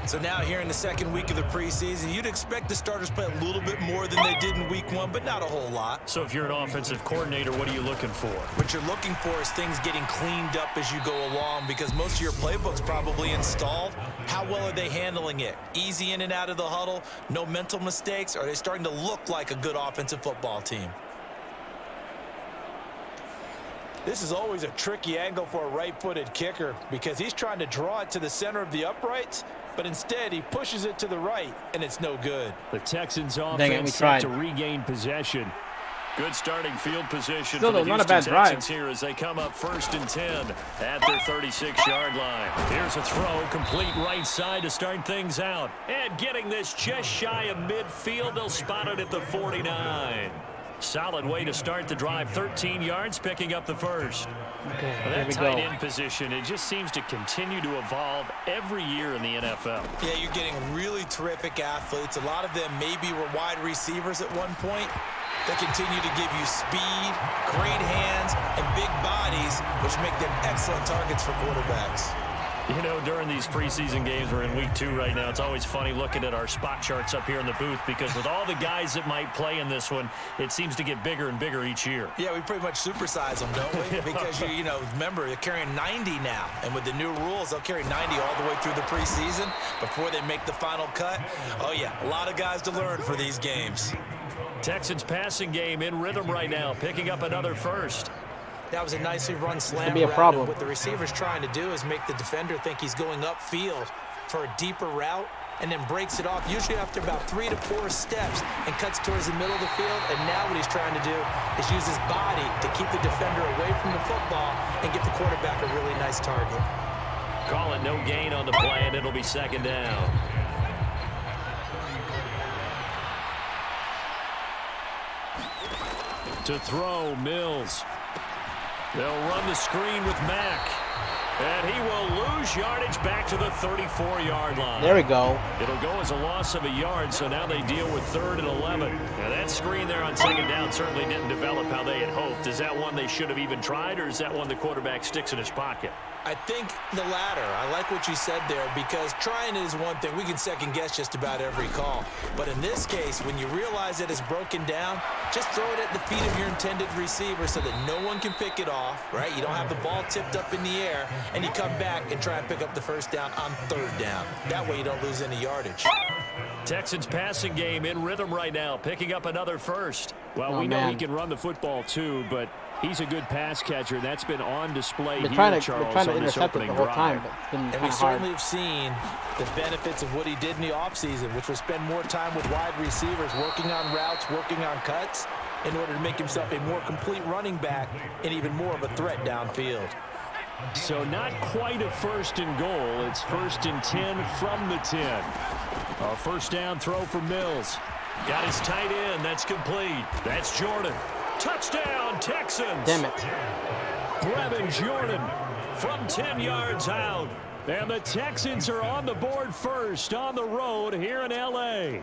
So now here in the second week of the preseason, you'd expect the starters play a little bit more than they did in week 1, but not a whole lot. So if you're an offensive coordinator, what are you looking for? What you're looking for is things getting cleaned up as you go along because most of your playbook's probably installed. How well are they handling it? Easy in and out of the huddle, no mental mistakes? Are they starting to look like a good offensive football team? This is always a tricky angle for a right-footed kicker because he's trying to draw it to the center of the uprights, but instead he pushes it to the right, and it's no good. The Texans Dang it, we offense set tried. to regain possession. Good starting field position Still, for the not a Houston bad Texans drive. here as they come up 1st and 10 at their 36-yard line. Here's a throw, complete right side to start things out. And getting this just shy of midfield, they'll spot it at the 49. Solid way to start the drive. 13 yards, picking up the first. Okay, Well, there that we tight go. end position, it just seems to continue to evolve every year in the NFL. Yeah, you're getting really terrific athletes. A lot of them maybe were wide receivers at one point. They continue to give you speed, great hands, and big bodies, which make them excellent targets for quarterbacks. You know, during these preseason games, we're in week 2 right now, it's always funny looking at our spot charts up here in the booth because with all the guys that might play in this one, it seems to get bigger and bigger each year. Yeah, we pretty much supersize them, don't we? Because, you know, remember, they're carrying 90 now. And with the new rules, they'll carry 90 all the way through the preseason before they make the final cut. Oh, yeah, a lot of guys to learn for these games. Texans passing game in rhythm right now, picking up another first. That was a nicely run slam be a route. problem. And what the receiver's trying to do is make the defender think he's going upfield for a deeper route and then breaks it off, usually after about 3 to 4 steps, and cuts towards the middle of the field. And now what he's trying to do is use his body to keep the defender away from the football and get the quarterback a really nice target. Call it no gain on the play, and it'll be second down. To throw, Mills. They'll run the screen with Mack. And he will lose yardage back to the 34-yard line. There we go. It'll go as a loss of a yard, so now they deal with 3rd and 11. Now that screen there on second down certainly didn't develop how they had hoped. Is that one they should have even tried, or is that one the quarterback sticks in his pocket? I think the latter. I like what you said there because trying it is one thing. We can second guess just about every call. But in this case, when you realize that it's broken down, just throw it at the feet of your intended receiver so that no one can pick it off, right? You don't have the ball tipped up in the air, and you come back and try and pick up the first down on 3rd down. That way you don't lose any yardage. Texans passing game in rhythm right now, picking up another first. Well, Oh, we know man. he can run the football too, but he's a good pass catcher. That's been on display They're here, trying to Charles, intercept on it this the opening whole drive. time, but it's been And kind we of hard. certainly have seen the benefits of what he did in the offseason, which was spend more time with wide receivers, working on routes, working on cuts, in order to make himself a more complete running back and even more of a threat downfield. So not quite a 1st and goal. It's 1st and 10 from the 10. A first down throw for Mills. Got his tight end. That's complete. That's Jordan. Touchdown, Texans. Damn it. Brevin Jordan from 10 yards out. And the Texans are on the board first on the road here in L.A.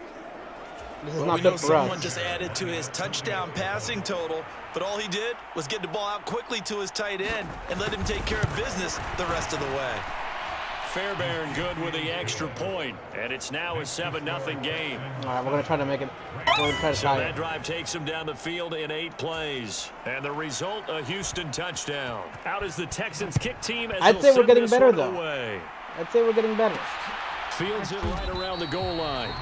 This is Well, not we know good for someone us. just added to his touchdown passing total, but all he did was get the ball out quickly to his tight end and let him take care of business the rest of the way. Fairbairn good with the extra point, and it's now a 7-0 game. All right, we're going to try to make it. We're going to try to So tie that it. drive takes him down the field in 8 plays. And the result, a Houston touchdown. Out is the Texans kick team as I'd they'll say we're send getting this better, one though. away. I'd say we're getting better. Fields it right around the goal line.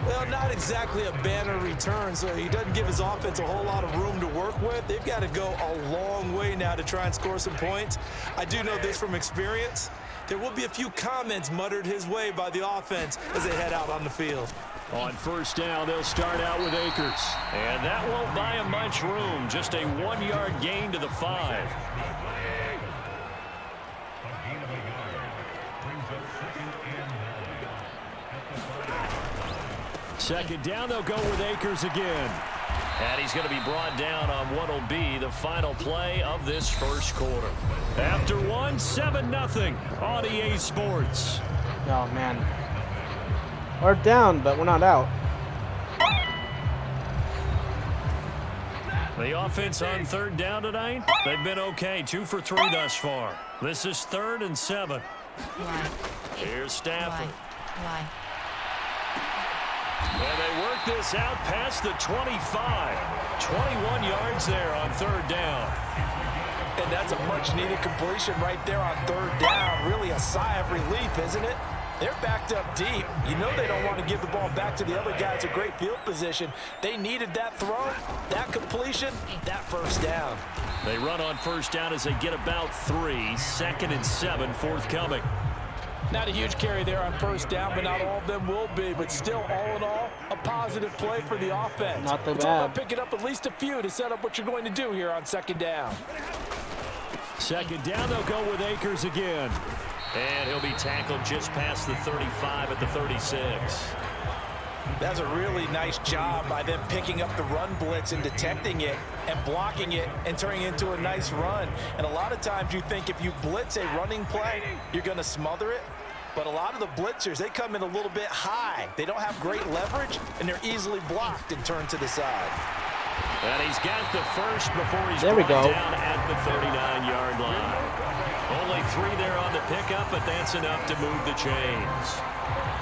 Well, not exactly a banner return, so he doesn't give his offense a whole lot of room to work with. They've got to go a long way now to try and score some points. I do know this from experience. There will be a few comments muttered his way by the offense as they head out on the field. On first down, they'll start out with Akers. And that won't buy him much room. Just a 1-yard gain to the 5. Second down, they'll go with Akers again. And he's going to be brought down on what will be the final play of this first quarter. After 7-0 on EA Sports. Oh, man. We're down, but we're not out. The offense on third down tonight, they've been okay. 2 for 3 thus far. This is 3rd and 7. Why? Here's Stafford. Why? And they work this out past the 25. 21 yards there on third down. And that's a much-needed completion right there on third down. Really a sigh of relief, isn't it? They're backed up deep. You know they don't want to give the ball back to the other guys a great field position. They needed that throw, that completion, that first down. They run on first down as they get about 3. 2nd and 7 forthcoming. Not a huge carry there on first down, but not all of them will be. But still, all in all, a positive play for the offense. Not too It's all about bad. picking up at least a few to set up what you're going to do here on second down. Second down, they'll go with Akers again. And he'll be tackled just past the 35 at the 36. That's a really nice job by them picking up the run blitz and detecting it and blocking it and turning it into a nice run. And a lot of times you think if you blitz a running play, you're going to smother it. But a lot of the blitzers, they come in a little bit high. They don't have great leverage, and they're easily blocked and turned to the side. And he's got the first before he's There we brought go. down at the 39-yard line. Only 3 there on the pickup, but that's enough to move the chains.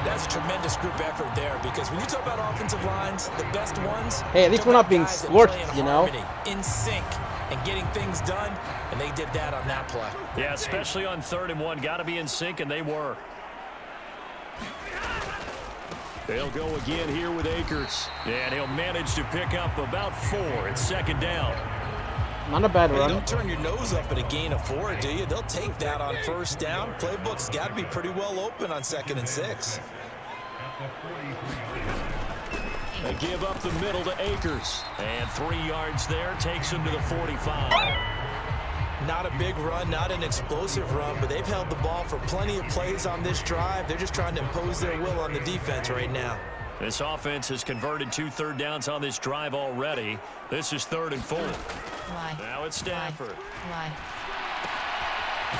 That's a tremendous group effort there, because when you talk about offensive lines, the best ones, Hey, at least talk we're not about being guys that scorched, play in you know? harmony, in sync, and getting things done, and they did that on that play. Yeah, especially on 3rd and 1. Got to be in sync, and they were. They'll go again here with Akers. And he'll manage to pick up about 4. It's second down. Not a bad You run. don't turn your nose up at a gain of 4, do you? They'll take that on first down. Playbook's got to be pretty well open on 2nd and 6. They give up the middle to Akers. And 3 yards there takes him to the 45. Not a big run, not an explosive run, but they've held the ball for plenty of plays on this drive. They're just trying to impose their will on the defense right now. This offense has converted 2 third downs on this drive already. This is 3rd and 4. Why? Now it's Stafford. Why?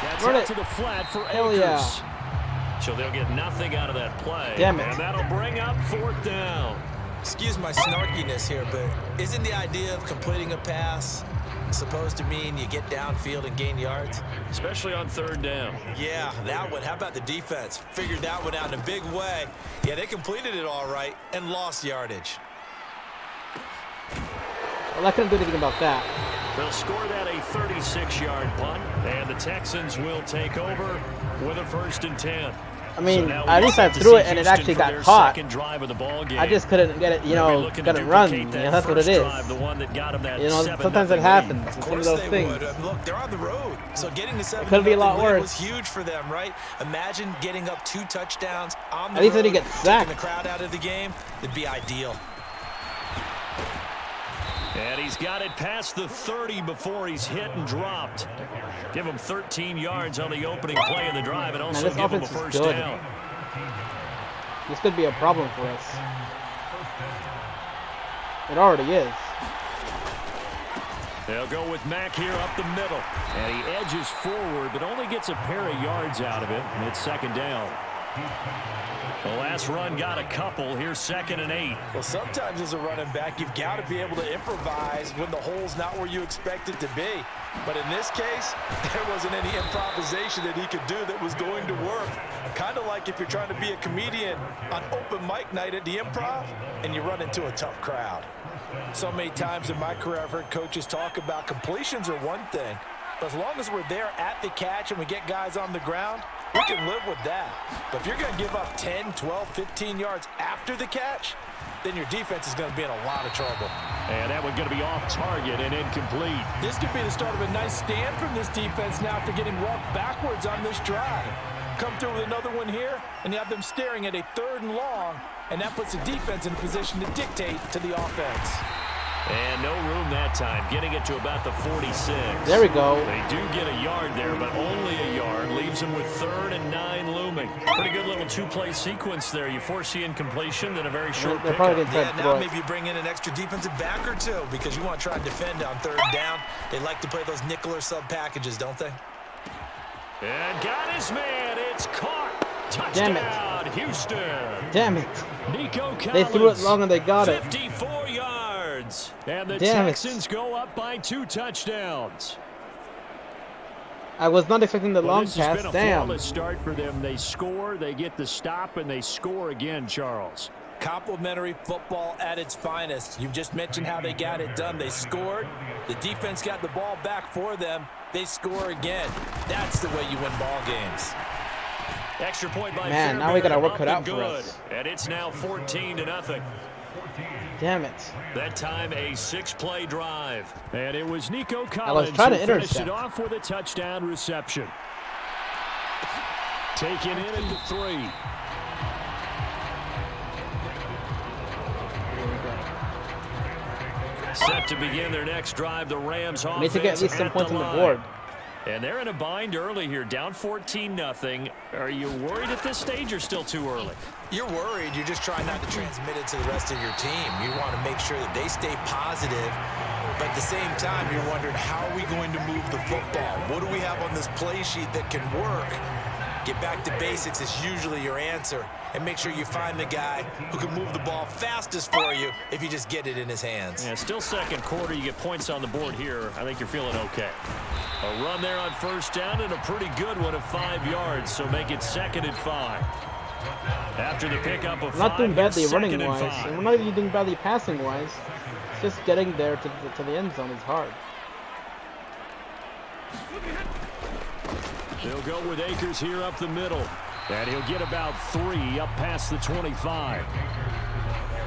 That's Run out it. to the flat for Hell Akers. yeah. So they'll get nothing out of that play. Damn it. And that'll bring up 4th down. Excuse my snarkiness here, but isn't the idea of completing a pass supposed to mean you get downfield and gain yards? Especially on 3rd down. Yeah, that one. How about the defense? Figured that one out in a big way. Yeah, they completed it all right and lost yardage. Well, I couldn't do anything about that. They'll score that a 36-yard punt, and the Texans will take over with a 1st and 10. I mean, So now at we least I set to threw see it and it Houston actually for got their caught. second drive of the ball game. I just couldn't get it, you They'll be know, looking to couldn't run. You duplicate know, that that's what it first is. drive, the one that got 'em that You know, 7-0 sometimes it lead. happens. Of It's one of course those they things. would. Look, they're on the road, so getting the 7 could be a lot win worse. was huge for them, right? Imagine getting up 2 touchdowns on the At least they road, didn't get sacked. taking the crowd out of the game. It'd be ideal. And he's got it past the 30 before he's hit and dropped. Give him 13 yards on the opening play of the drive and also give him a first down. This could be a problem for us. It already is. They'll go with Mack here up the middle. And he edges forward, but only gets a pair of yards out of it. And it's second down. The last run got a couple. Here's 2nd and 8. Well, sometimes as a running back, you've got to be able to improvise when the hole's not where you expect it to be. But in this case, there wasn't any improvisation that he could do that was going to work. Kind of like if you're trying to be a comedian on open mic night at the Improv and you run into a tough crowd. So many times in my career, I've heard coaches talk about completions are one thing, but as long as we're there at the catch and we get guys on the ground, we can live with that. But if you're going to give up 10, 12, 15 yards after the catch, then your defense is going to be in a lot of trouble. And that one going to be off target and incomplete. This could be the start of a nice stand from this defense now after getting walked backwards on this drive. Come through with another one here, and you have them staring at a 3rd and long, and that puts the defense in a position to dictate to the offense. And no room that time, getting it to about the 46. There we go. They do get a yard there, but only a yard. Leaves them with 3rd and 9 looming. Pretty good little 2-play sequence there. You force the incompletion, then a very short pickup. Now maybe you bring in an extra defensive back or two because you want to try and defend on 3rd down. They like to play those nickel or sub packages, don't they? And got his man. It's caught. Damn Touchdown, it. Houston. Damn it. Nico Collins. They threw it long and they got it. 54 yards. And the Damn Texans go up by 2 touchdowns. I was not expecting the long This pass. has been a Damn. flawless start for them. They score, they get the stop, and they score again, Charles. Complimentary football at its finest. You've just mentioned how they got it done. They scored. The defense got the ball back for them. They score again. That's the way you win ball games. Extra point by Man, now we got our work cut out for good. us. And it's now 14-0. Damn it. That time a 6-play drive. And it was Nico Collins I was trying to who finished intercept. it off with a touchdown reception. Taken in at the 3. Set to begin their next drive, the Rams offense. Need to get at least some points on the board. And they're in a bind early here, down 14-0. Are you worried at this stage or still too early? You're worried. You're just trying not to transmit it to the rest of your team. You want to make sure that they stay positive. But at the same time, you're wondering, how are we going to move the football? What do we have on this play sheet that can work? Get back to basics is usually your answer. And make sure you find the guy who can move the ball fastest for you if you just get it in his hands. Yeah, still second quarter. You get points on the board here. I think you're feeling okay. A run there on first down and a pretty good one of 5 yards. So make it 2nd and 5. After the pickup of 5, We're not doing badly running and wise, 5. and we're not even doing badly passing wise. It's just getting there to the end zone is hard. They'll go with Akers here up the middle. And he'll get about 3 up past the 25.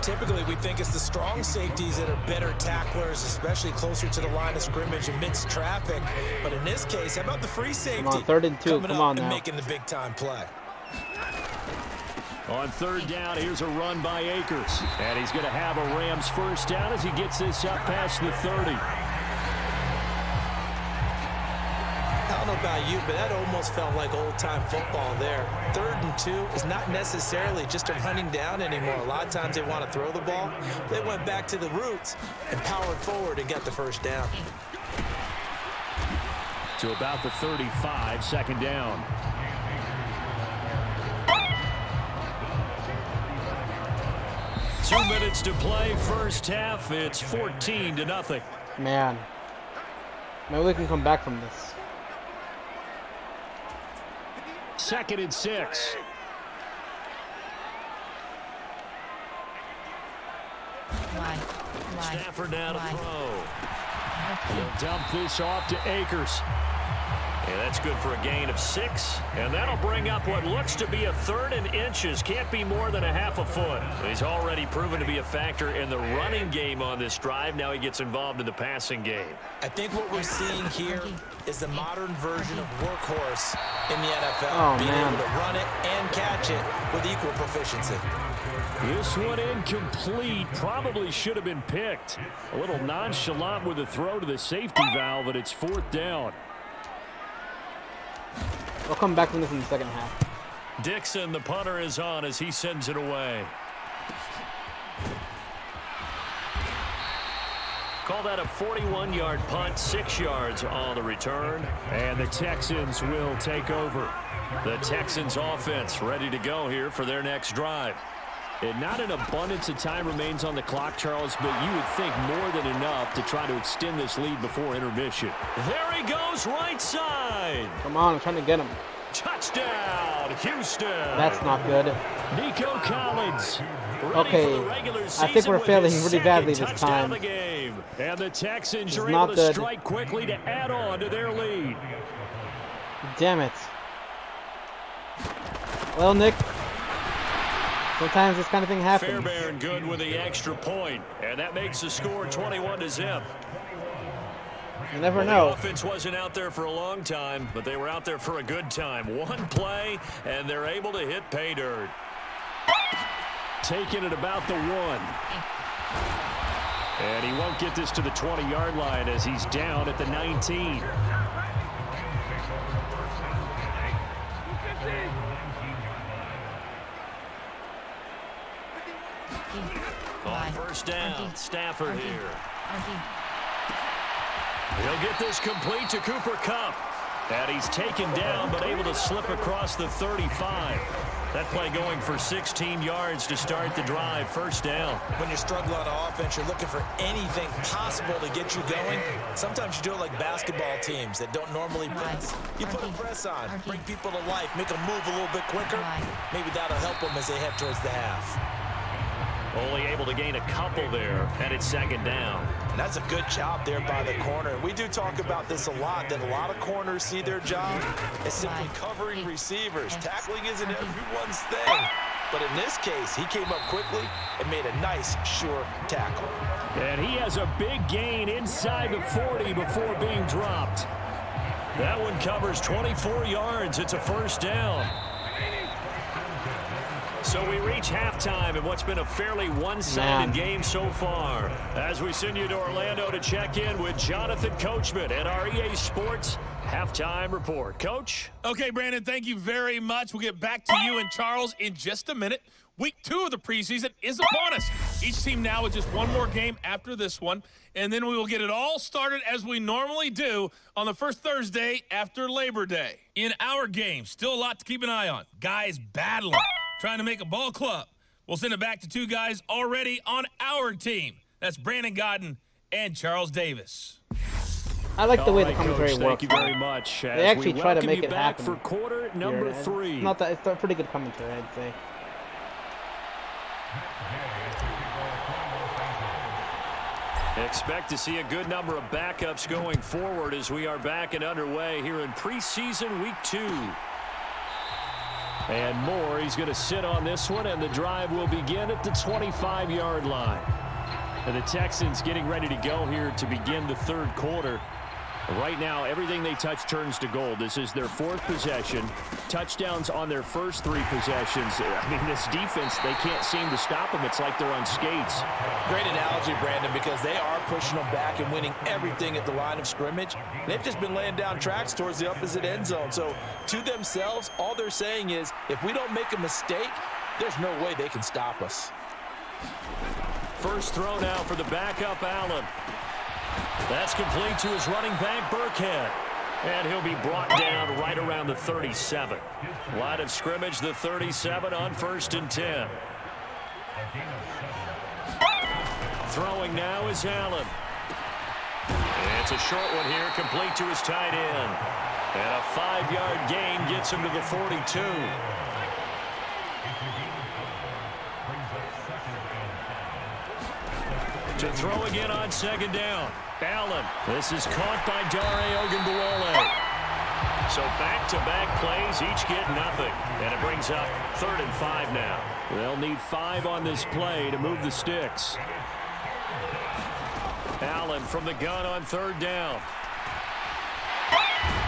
Typically, we think it's the strong safeties that are better tacklers, especially closer to the line of scrimmage amidst traffic. But in this case, how about the free safety? Come on, 3rd and 2. Coming Come up on and now. making the big-time play. On 3rd down, here's a run by Akers. And he's going to have a Rams first down as he gets this up past the 30. I don't know about you, but that almost felt like old-time football there. 3rd and 2 is not necessarily just a hunting down anymore. A lot of times they want to throw the ball. They went back to the roots and powered forward and got the first down. To about the 35, 2nd down. Two minutes to play, first half. It's 14-0. Man. Maybe we can come back from this. 2nd and 6. Why? Stafford now to Why? throw. He'll dump this off to Akers. And that's good for a gain of 6. And that'll bring up what looks to be a 3rd and inches. Can't be more than a half a foot. He's already proven to be a factor in the running game on this drive. Now he gets involved in the passing game. I think what we're seeing here is the modern version of workhorse in the NFL. Being able to run it and catch it with equal proficiency. This one incomplete. Probably should have been picked. A little nonchalant with a throw to the safety valve, and it's 4th down. We'll come back from this in the second half. Dixon, the punter, is on as he sends it away. Call that a 41-yard punt, 6 yards on the return. And the Texans will take over. The Texans offense ready to go here for their next drive. And not an abundance of time remains on the clock, Charles, but you would think more than enough to try to extend this lead before intermission. There he goes, right side. Come on, I'm trying to get him. Touchdown, Houston. That's not good. Nico Collins. Okay, I think we're failing really badly this time. The game. And the Texans are able to strike quickly to add on to their lead. Damn it. Well, Nick, sometimes this kind of thing happens. Fairbairn good with the extra point, and that makes the score 21-0. You never know. The offense wasn't out there for a long time, but they were out there for a good time. One play, and they're able to hit pay dirt. Taking it about the 1. And he won't get this to the 20-yard line as he's down at the 19. On first down, Stafford here. He'll get this complete to Cooper Kupp. And he's taken down but able to slip across the 35. That play going for 16 yards to start the drive. First down. When you're struggling on offense, you're looking for anything possible to get you going. Sometimes you do it like basketball teams that don't normally press. You put a press on, bring people to life, make them move a little bit quicker. Maybe that'll help them as they head towards the half. Only able to gain a couple there, and it's second down. And that's a good job there by the corner. We do talk about this a lot, that a lot of corners see their job as simply covering receivers. Tackling isn't everyone's thing. But in this case, he came up quickly and made a nice, sure tackle. And he has a big gain inside the 40 before being dropped. That one covers 24 yards. It's a first down. So we reach halftime in what's been a fairly one-sided game so far. As we send you to Orlando to check in with Jonathan Coachman at our EA Sports Halftime Report. Coach? Okay, Brandon, thank you very much. We'll get back to you and Charles in just a minute. Week 2 of the preseason is upon us. Each team now with just one more game after this one, and then we will get it all started as we normally do on the first Thursday after Labor Day. In our game, still a lot to keep an eye on. Guys battling, trying to make a ball club. We'll send it back to 2 guys already on our team. That's Brandon Godden and Charles Davis. I like the way the commentary Coach, works. Thank you very much. They actually try to make it back happen. for quarter number 3. It's a pretty good commentary, I'd say. Expect to see a good number of backups going forward as we are back and underway here in preseason week 2. And more, he's going to sit on this one, and the drive will begin at the 25-yard line. And the Texans getting ready to go here to begin the third quarter. Right now, everything they touch turns to gold. This is their 4th possession. Touchdowns on their first 3 possessions. I mean, this defense, they can't seem to stop them. It's like they're on skates. Great analogy, Brandon, because they are pushing them back and winning everything at the line of scrimmage. They've just been laying down tracks towards the opposite end zone. So, to themselves, all they're saying is, if we don't make a mistake, there's no way they can stop us. First throw now for the backup, Allen. That's complete to his running back, Burkhead. And he'll be brought down right around the 37. Line of scrimmage, the 37 on 1st and 10. Throwing now is Allen. It's a short one here, complete to his tight end. And a 5-yard gain gets him to the 42. To throw again on 2nd down. Allen. This is caught by Dare Ogunbowale. So back-to-back plays, each get nothing. And it brings up 3rd and 5 now. They'll need 5 on this play to move the sticks. Allen from the gun on 3rd down.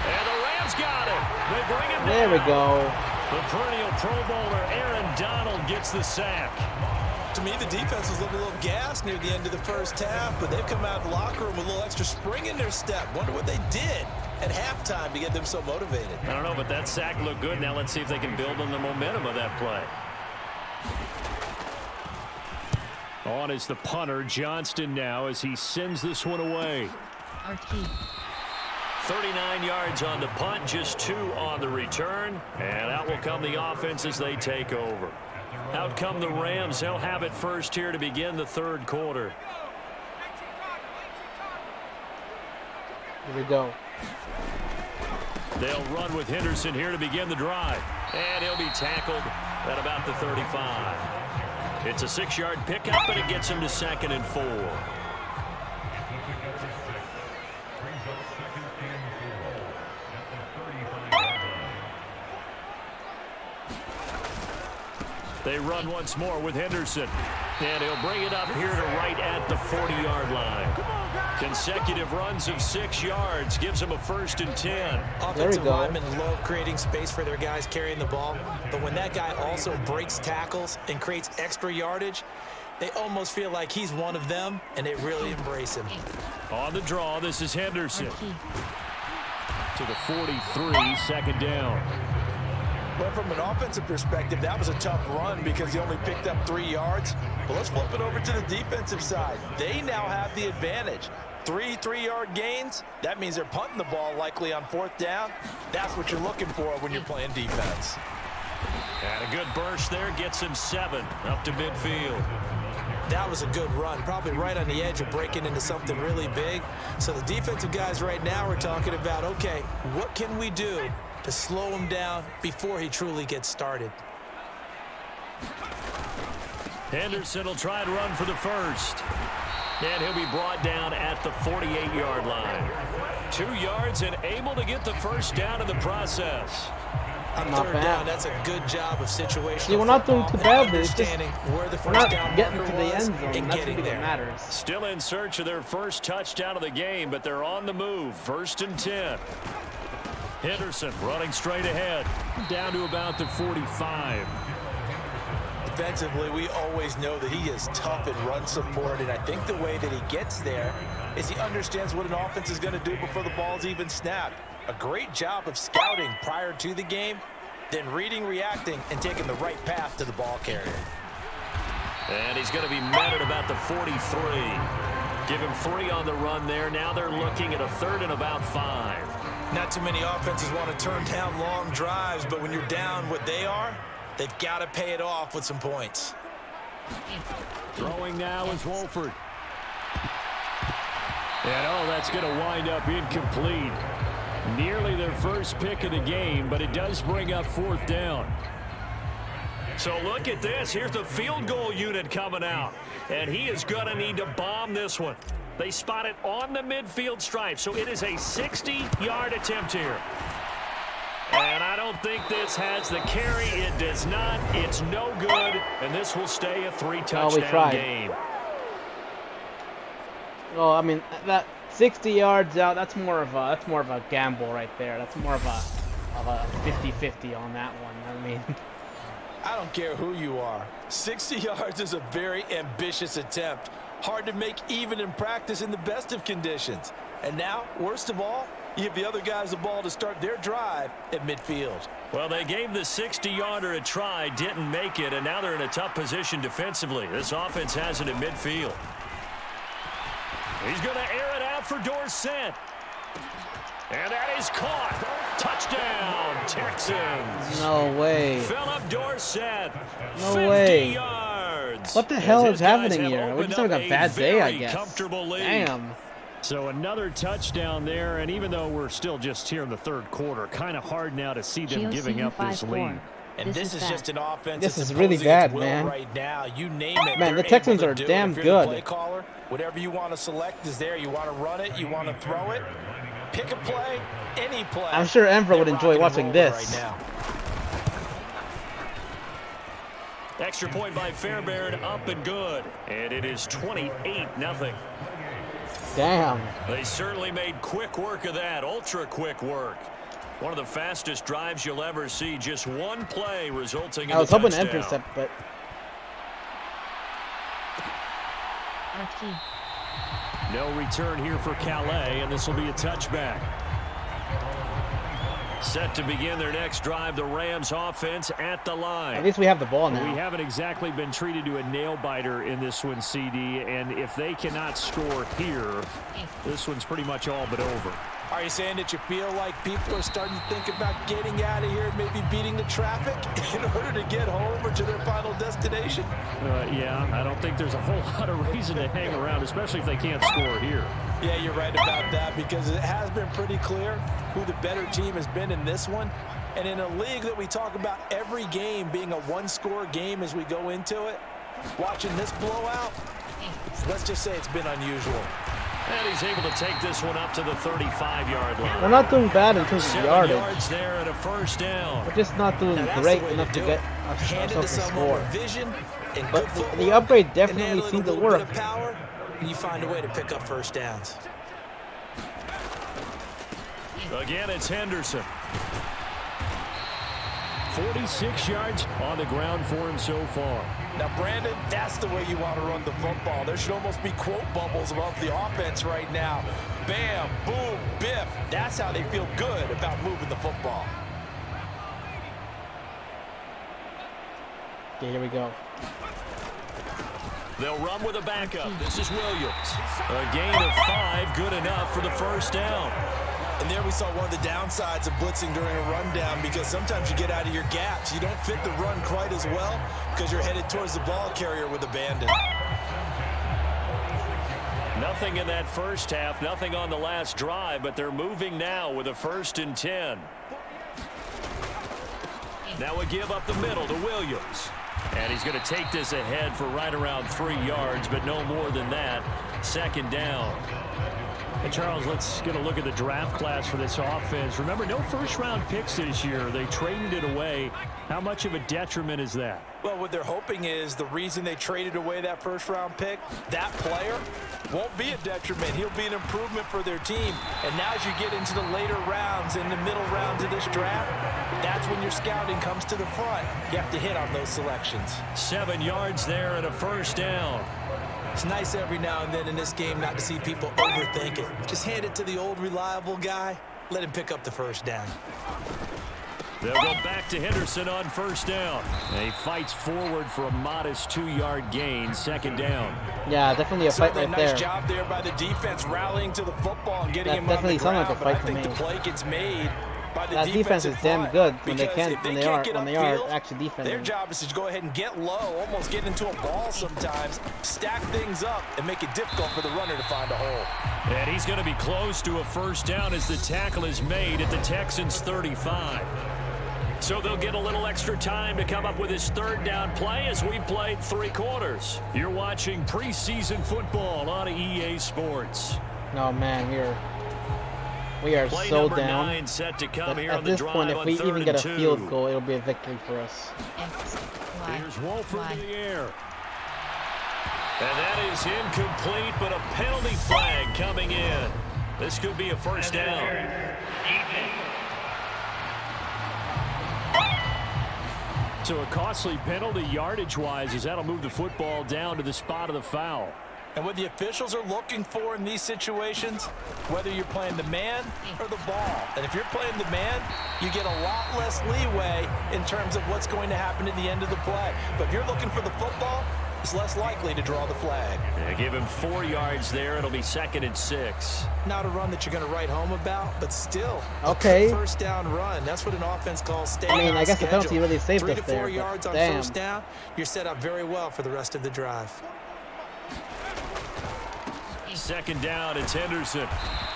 And the Rams got it. They bring him down. There we go. The perennial Pro Bowler Aaron Donald gets the sack. To me, the defense was a little gassed near the end of the first half, but they've come out of the locker room with a little extra spring in their step. Wonder what they did at halftime to get them so motivated. I don't know, but that sack looked good. Now let's see if they can build on the momentum of that play. On is the punter, Johnston, now as he sends this one away. 39 yards on the punt, just 2 on the return. And out will come the offense as they take over. Out come the Rams. They'll have it first here to begin the 3rd quarter. Here we go. They'll run with Henderson here to begin the drive. And he'll be tackled at about the 35. It's a 6-yard pickup, but it gets him to 2nd and 4. They run once more with Henderson. And he'll bring it up here to right at the 40-yard line. Consecutive runs of 6 yards gives him a 1st and 10. Offensive linemen love creating space for their guys carrying the ball, but when that guy also breaks tackles and creates extra yardage, they almost feel like he's one of them, and they really embrace him. On the draw, this is Henderson. To the 43, 2nd down. Well, from an offensive perspective, that was a tough run because he only picked up 3 yards. Well, let's flip it over to the defensive side. They now have the advantage. 3 3-yard gains, that means they're punting the ball likely on 4th down. That's what you're looking for when you're playing defense. And a good burst there gets him 7 up to midfield. That was a good run, probably right on the edge of breaking into something really big. So the defensive guys right now are talking about, okay, what can we do to slow him down before he truly gets started? Henderson will try and run for the 1st. And he'll be brought down at the 48-yard line. 2 yards and able to get the 1st down in the process. On 3rd down, that's a good job of situational. See, we're not doing too bad. It's just where the we're not getting to the end zone. That's what matters. Still in search of their 1st touchdown of the game, but they're on the move. 1st and 10. Henderson running straight ahead. Down to about the 45. Defensively, we always know that he is tough in run support, and I think the way that he gets there is he understands what an offense is going to do before the ball's even snapped. A great job of scouting prior to the game, then reading, reacting, and taking the right path to the ball carrier. And he's going to be met at about the 43. Give him 3 on the run there. Now they're looking at a 3rd and about 5. Not too many offenses want to turn down long drives, but when you're down what they are, they've got to pay it off with some points. Throwing now is Wolford. And that's going to wind up incomplete. Nearly their 1st pick of the game, but it does bring up 4th down. So look at this. Here's the field goal unit coming out. And he is going to need to bomb this one. They spot it on the midfield stripe, so it is a 60-yard attempt here. And I don't think this has the carry. It does not. It's no good, and this will stay a 3-touchdown game. Well, I mean, that 60 yards out, that's more of a gamble right there. That's more of a 50-50 on that one. I mean, I don't care who you are. 60 yards is a very ambitious attempt. Hard to make even in practice in the best of conditions. And now, worst of all, you give the other guys the ball to start their drive at midfield. Well, they gave the 60-yarder a try, didn't make it, and now they're in a tough position defensively. This offense has it at midfield. He's going to air it out for Dorsett. And that is caught. Touchdown, Texans. No way. Philip Dorsett. No 50 way. yards. What the hell is happening here? We're just having a bad day, I guess. Comfortable lead. Damn. So another touchdown there, and even though we're still just here in the 3rd quarter, kind of hard now to see them giving up this lead. And this is just an offense. This is really bad, man. Right now, you name it. Man, the Texans are damn good. Play caller, whatever you want to select is there. You want to run it, you want to throw it. Pick a play, any play. I'm sure Enver would enjoy watching this. Right now. Extra point by Fairbairn, up and good. And it is 28-0. Damn. They certainly made quick work of that, ultra quick work. One of the fastest drives you'll ever see. Just one play resulting in I was hoping touchdown. intercept, but RT. No return here for Calais, and this will be a touchback. Set to begin their next drive, the Rams offense at the line. at least we have the ball now. We haven't exactly been treated to a nail-biter in this one, CD, and if they cannot score here, this one's pretty much all but over. Are you saying that you feel like people are starting to think about getting out of here, maybe beating the traffic in order to get home or to their final destination? Yeah, I don't think there's a whole lot of reason to hang around, especially if they can't score here. Yeah, you're right about that, because it has been pretty clear who the better team has been in this one. And in a league that we talk about every game being a one-score game as we go into it, watching this blowout, let's just say it's been unusual. And he's able to take this one up to the 35-yard line. We're not doing bad in terms of 7 yardage. yards there and a first down. We're just not doing great enough to get Hand it to ourselves a someone score. with vision and But good footwork, the upgrade and definitely add a seemed to little work. bit of power, and you find a way to pick up first downs. Again, it's Henderson. 46 yards on the ground for him so far. Now, Brandon, that's the way you want to run the football. There should almost be quote bubbles about the offense right now. Bam, boom, biff. That's how they feel good about moving the football. Okay, here we go. They'll run with a backup. This is Williams. A gain of 5, good enough for the first down. And there we saw one of the downsides of blitzing during a rundown, because sometimes you get out of your gaps. You don't fit the run quite as well because you're headed towards the ball carrier with abandon. Nothing in that first half, nothing on the last drive, but they're moving now with a 1st and 10. Now a give up the middle to Williams. And he's going to take this ahead for right around 3 yards, but no more than that. 2nd down. And Charles, let's get a look at the draft class for this offense. Remember, no first-round picks this year. They traded it away. How much of a detriment is that? Well, what they're hoping is the reason they traded away that first-round pick, that player won't be a detriment. He'll be an improvement for their team. And now as you get into the later rounds, in the middle rounds of this draft, that's when your scouting comes to the front. You have to hit on those selections. 7 yards there and a 1st down. It's nice every now and then in this game not to see people overthink it. Just hand it to the old reliable guy. Let him pick up the first down. They'll go back to Henderson on 1st down. And he fights forward for a modest 2-yard gain. 2nd down. Yeah, definitely a fight right there. Nice job there by the defense rallying to the football and getting him on the ground. That definitely sounded like a But I fight to think me. the play gets made by the That defense is damn good when they are upfield, actually defending. Their job is to go ahead and get low, almost get into a ball sometimes, stack things up, and make it difficult for the runner to find a hole. And he's going to be close to a 1st down as the tackle is made at the Texans' 35. So they'll get a little extra time to come up with his 3rd down play as we've played 3 quarters. You're watching preseason football on EA Sports. No, man, we are Play so number down. 9 set to come here At on the this drive point, if on we 3rd even get a and 2. field goal, it'll be a victory for us. Here's Wolford in the air. And that is incomplete, but a penalty flag coming in. This could be a 1st down. So a costly penalty yardage-wise, as that'll move the football down to the spot of the foul. And what the officials are looking for in these situations, whether you're playing the man or the ball. And if you're playing the man, you get a lot less leeway in terms of what's going to happen at the end of the play. But if you're looking for the football, it's less likely to draw the flag. Yeah, give him 4 yards there. It'll be 2nd and 6. Not a run that you're going to write home about, but still, Okay. a 1st down run. That's what an offense calls staying I mean, on I guess the schedule. penalty really saved 3 us to 4 there, but yards on damn. 1st down, you're set up very well for the rest of the drive. 2nd down, it's Henderson.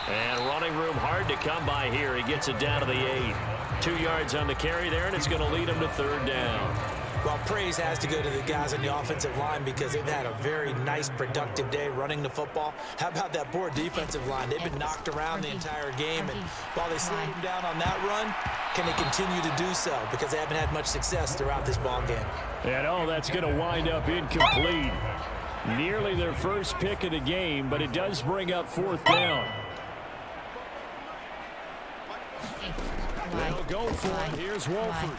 And running room hard to come by here. He gets it down to the 8. 2 yards on the carry there, and it's going to lead him to 3rd down. Well, praise has to go to the guys on the offensive line because they've had a very nice, productive day running the football. How about that poor defensive line? They've been knocked around the entire game, and while they slowed them down on that run, can they continue to do so? Because they haven't had much success throughout this ball game. And that's going to wind up incomplete. Nearly their first pick of the game, but it does bring up 4th down. They'll go for it. Here's Wolford.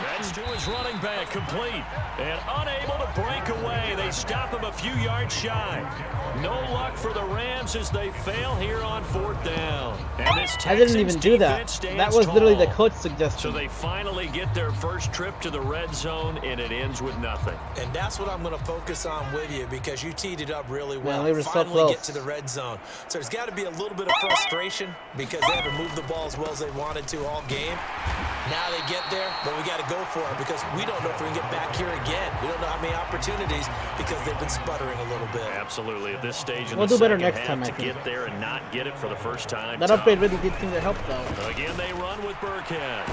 That's to his running back, complete. And unable to break away. They stop him a few yards shy. No luck for the Rams as they fail here on 4th down. And this I didn't even do that. That was literally the coach suggestion. So they finally get their first trip to the red zone, and it ends with nothing. And that's what I'm going to focus on with you because you teed it up really well. Man, we were so finally close. Get to the red zone. So there's got to be a little bit of frustration because they haven't moved the ball as well as they wanted to all game. Now they get there, but we got to go for it because we don't know if we can get back here again. We don't know how many opportunities because they've been sputtering a little bit. Absolutely. At this stage in We'll the do better second next half, time, I to think. get there and not get it for the first time. That upgrade really did seem to help, though. Again, they run with Burkhead.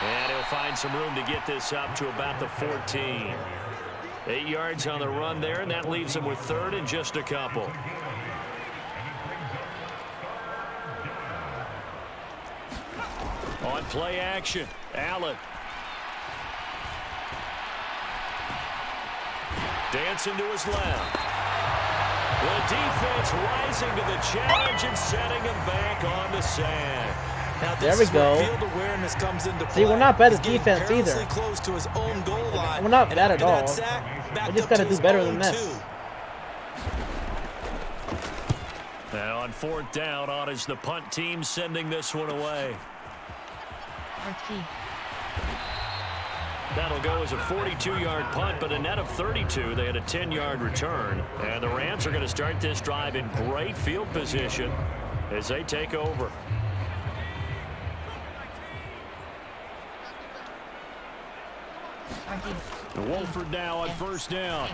And he'll find some room to get this up to about the 14. 8 yards on the run there, and that leaves them with 3rd and just a couple. On play action, Allen. Dancing to his left. The defense rising to the challenge and setting him back on the sack. Now There we go. Field awareness comes into play. See, we're not bad at He's getting defense either. perilously close to his own goal line. We're not And bad at after that all. sack, backed We just up gotta to do his better than own this. 2. Now on 4th down, on is the punt team sending this one away. That'll go as a 42-yard punt, but a net of 32. They had a 10-yard return. And the Rams are going to start this drive in great field position as they take over. Wolford now on 1st down.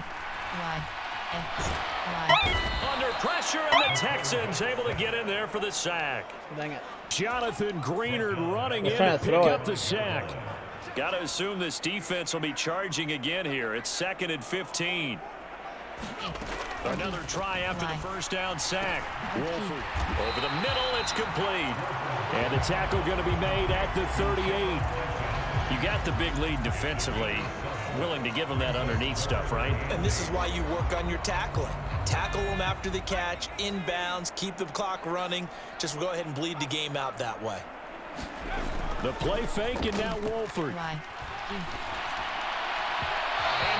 Under pressure, and the Texans able to get in there for the sack. Dang it. Jonathan Greenard running in trying to to pick throw up it. the sack. Got to assume this defense will be charging again here. It's 2nd and 15. Another try after the first down sack. Wolford over the middle. It's complete. And the tackle going to be made at the 38. You got the big lead defensively. Willing to give them that underneath stuff, right? And this is why you work on your tackling. Tackle them after the catch, inbounds, keep the clock running. Just go ahead and bleed the game out that way. The play fake, and now Wolford. And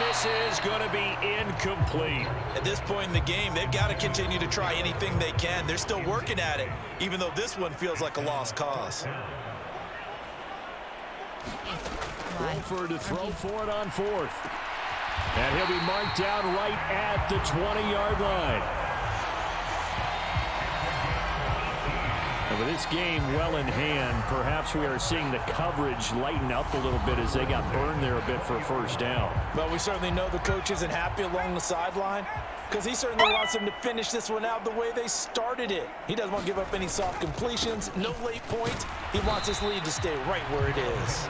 this is going to be incomplete. At this point in the game, they've got to continue to try anything they can. They're still working at it, even though this one feels like a lost cause. Wolford to throw for it on 4th. And he'll be marked down right at the 20-yard line. And with this game well in hand, perhaps we are seeing the coverage lighten up a little bit as they got burned there a bit for a 1st down. But we certainly know the coach isn't happy along the sideline because he certainly wants them to finish this one out the way they started it. He doesn't want to give up any soft completions, no late points. He wants his lead to stay right where it is.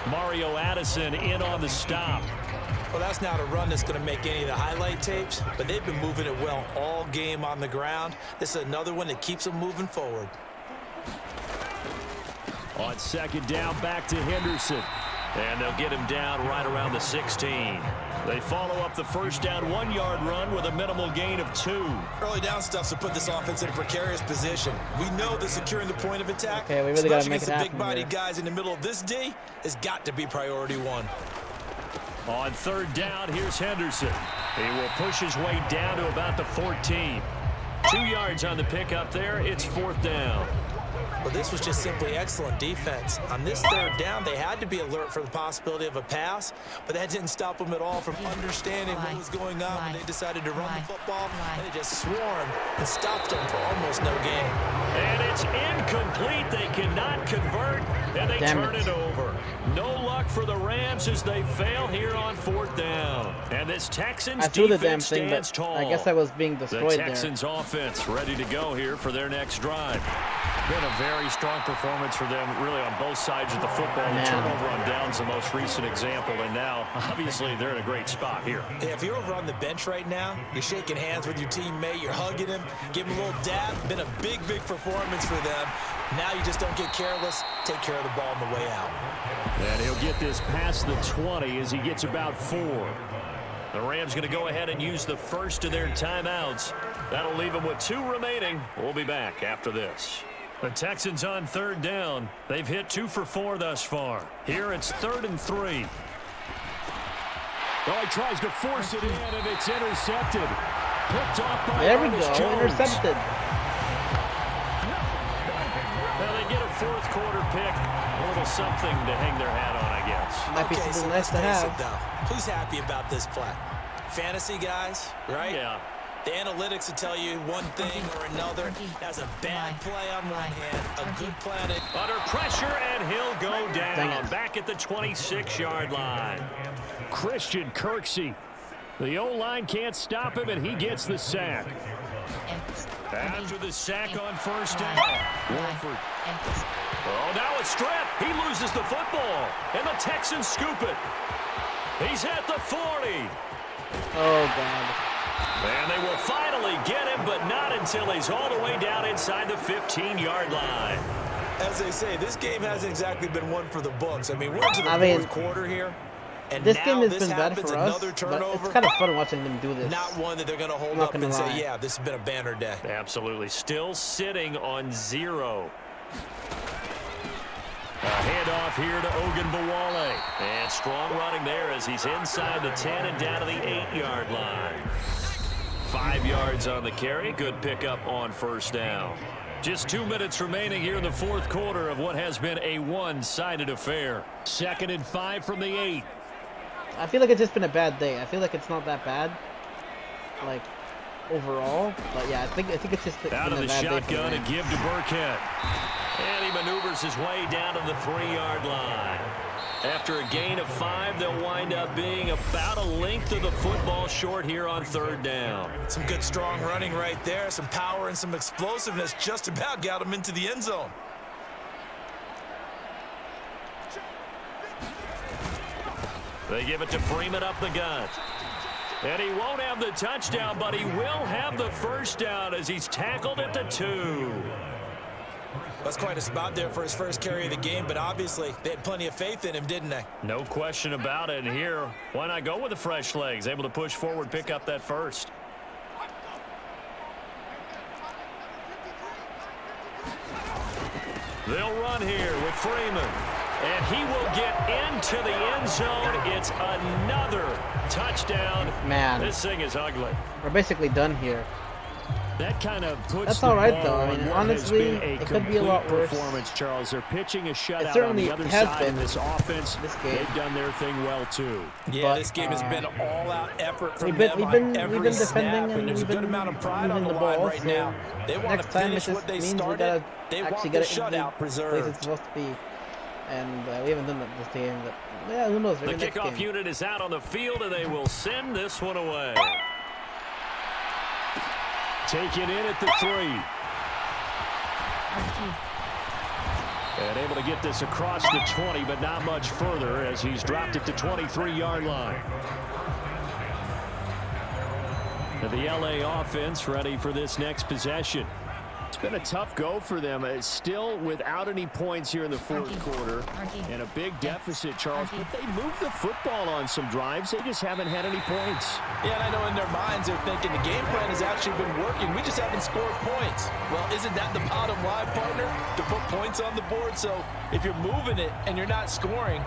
Mario Addison in on the stop. Well, that's not a run that's going to make any of the highlight tapes, but they've been moving it well all game on the ground. This is another one that keeps them moving forward. On 2nd down, back to Henderson. And they'll get him down right around the 16. They follow up the 1st down 1-yard run with a minimal gain of 2. Early down stuff to put this offense in a precarious position. We know that securing the point of attack, Okay, we really gotta especially make against it the happen big-bodied here. guys in the middle of this D, has got to be priority 1. On 3rd down, here's Henderson. He will push his way down to about the 14. 2 yards on the pickup there. It's 4th down. Well, this was just simply excellent defense. On this 3rd down, they had to be alert for the possibility of a pass, but that didn't stop them at all from understanding what was going on when they decided to run the football, and they just swarmed and stopped them for almost no gain. And it's incomplete. They cannot convert, and they turn it over. No luck for the Rams as they fail here on 4th down. And this Texans I threw the damn defense thing, stands but tall. I guess I was being The destroyed there. Texans offense ready to go here for their next drive. Been a very strong performance for them, really, on both sides of the football. The turnover on downs, the most recent example, and now, obviously, they're in a great spot here. Hey, if you're over on the bench right now, you're shaking hands with your teammate, you're hugging him, give him a little dab. Been a big performance for them. Now you just don't get careless. Take care of the ball on the way out. And he'll get this past the 20 as he gets about 4. The Rams going to go ahead and use the first of their timeouts. That'll leave them with 2 remaining. We'll be back after this. The Texans on 3rd down. They've hit 2 for 4 thus far. Here it's 3rd and 3. Oh, he tries to force it in, and it's intercepted. Picked off by There we Ernest go. Jones. Intercepted. Well, they get a 4th quarter pick. A little something to hang their hat on, I guess. Might be something nice to have. Who's happy about this play? Fantasy guys, right? Yeah. The analytics will tell you one thing or another. That's a bad play on one hand, a good play on it. Under pressure, and he'll go down. Back at the 26-yard line. Christian Kirksey. The O-line can't stop him, and he gets the sack. After the sack on 1st down. Wolford. Oh, now a strip. He loses the football, and the Texans scoop it. He's at the 40. Oh, God. And they will finally get him, but not until he's all the way down inside the 15-yard line. As they say, this game hasn't exactly been one for the books. I mean, we're into the 4th quarter here. And this now game has this been bad for us, but it's kind of fun watching them do this. Not one that they're going to hold up and say, yeah, this has been a banner day. Absolutely. Still sitting on 0. A handoff here to Ogunbowale. And strong running there as he's inside the 10 and down to the 8-yard line. 5 yards on the carry. Good pickup on 1st down. Just 2 minutes remaining here in the 4th quarter of what has been a one-sided affair. 2nd and 5 from the 8. I feel like it's just been a bad day. I feel like it's not that bad, like, overall. But yeah, I think it's just been out of a the bad shotgun day and give to Burkhead. And he maneuvers his way down to the 3-yard line. After a gain of 5, they'll wind up being about a length of the football short here on 3rd down. Some good strong running right there. Some power and some explosiveness just about got him into the end zone. They give it to Freeman up the gut. And he won't have the touchdown, but he will have the 1st down as he's tackled at the 2. That's quite a spot there for his first carry of the game, but obviously they had plenty of faith in him, didn't they? No question about it. And here, why not go with the fresh legs? Able to push forward, pick up that 1st. They'll run here with Freeman. And he will get into the end zone. It's another touchdown. Man. This thing is ugly. We're basically done here. That kind of puts That's the all right, ball though. I on mean, what honestly, has been a it could be a lot worse. Performance, Charles. They're pitching a shutout on certainly the other has side been of this offense. this game. They've done their thing well too. Yeah, But, this game has been all-out effort from we've them been on every defending snap, and there's a we've good been amount of pride on moving the the line ball, right so now. They want next to time finish it what just they means we started. gotta They actually want the get it into shutout the place preserved. it's supposed to be. And we haven't done that this game. But yeah, who knows? The Maybe next kickoff game. unit is out on the field, and they will send this one away. Taken in at the 3. And able to get this across the 20, but not much further as he's dropped it to 23-yard line. And the LA offense ready for this next possession. It's been a tough go for them. It's still without any points here in the 4th quarter. And a big deficit, Charles. But they moved the football on some drives. They just haven't had any points. Yeah, and I know in their minds they're thinking the game plan has actually been working. We just haven't scored points. Well, isn't that the bottom line, partner? To put points on the board. So if you're moving it and you're not scoring,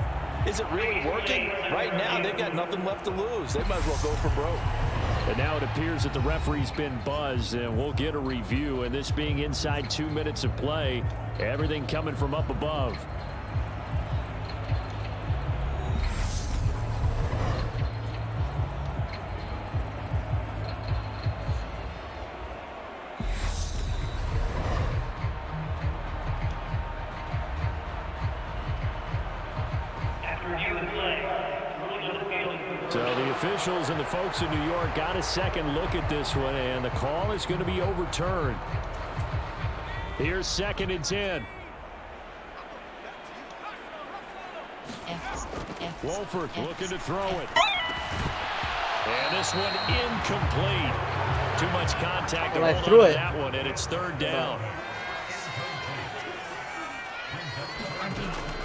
is it really working? Right now, they've got nothing left to lose. They might as well go for broke. And now it appears that the referee's been buzzed, and we'll get a review. And this being inside 2 minutes of play, everything coming from up above. So the officials and the folks in New York got a second look at this one, and the call is going to be overturned. Here's 2nd and 10. Wolford looking to throw it. And this one incomplete. Too much contact to hold on to that one, and it's 3rd down.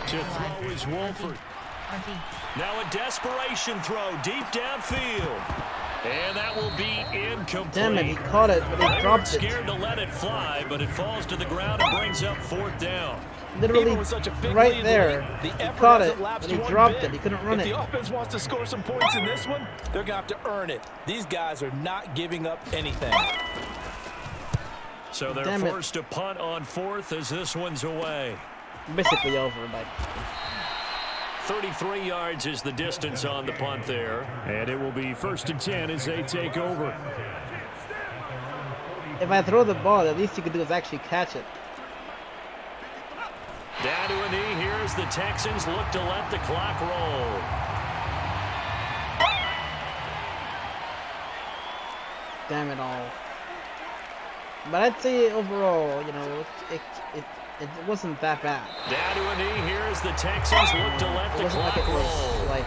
To throw is Wolford. Now a desperation throw deep downfield. And that will be incomplete. Damn it, he caught it, but he dropped it. Scared to let it fly, but it falls to the ground and brings up 4th down. Literally right there. He caught it, but he dropped it. He couldn't run it. If the offense wants to score some points in this one, they're going to have to earn it. These guys are not giving up anything. So they're forced to punt on 4th as this one's away. Basically over, but 33 yards is the distance on the punt there. And it will be 1st and 10 as they take over. If I throw the ball, the least you could do is actually catch it. Down to a knee here as the Texans look to let the clock roll. Damn it all. But I'd say overall, you know, it wasn't that bad. Down to a knee here as the Texans look to let the clock roll. Like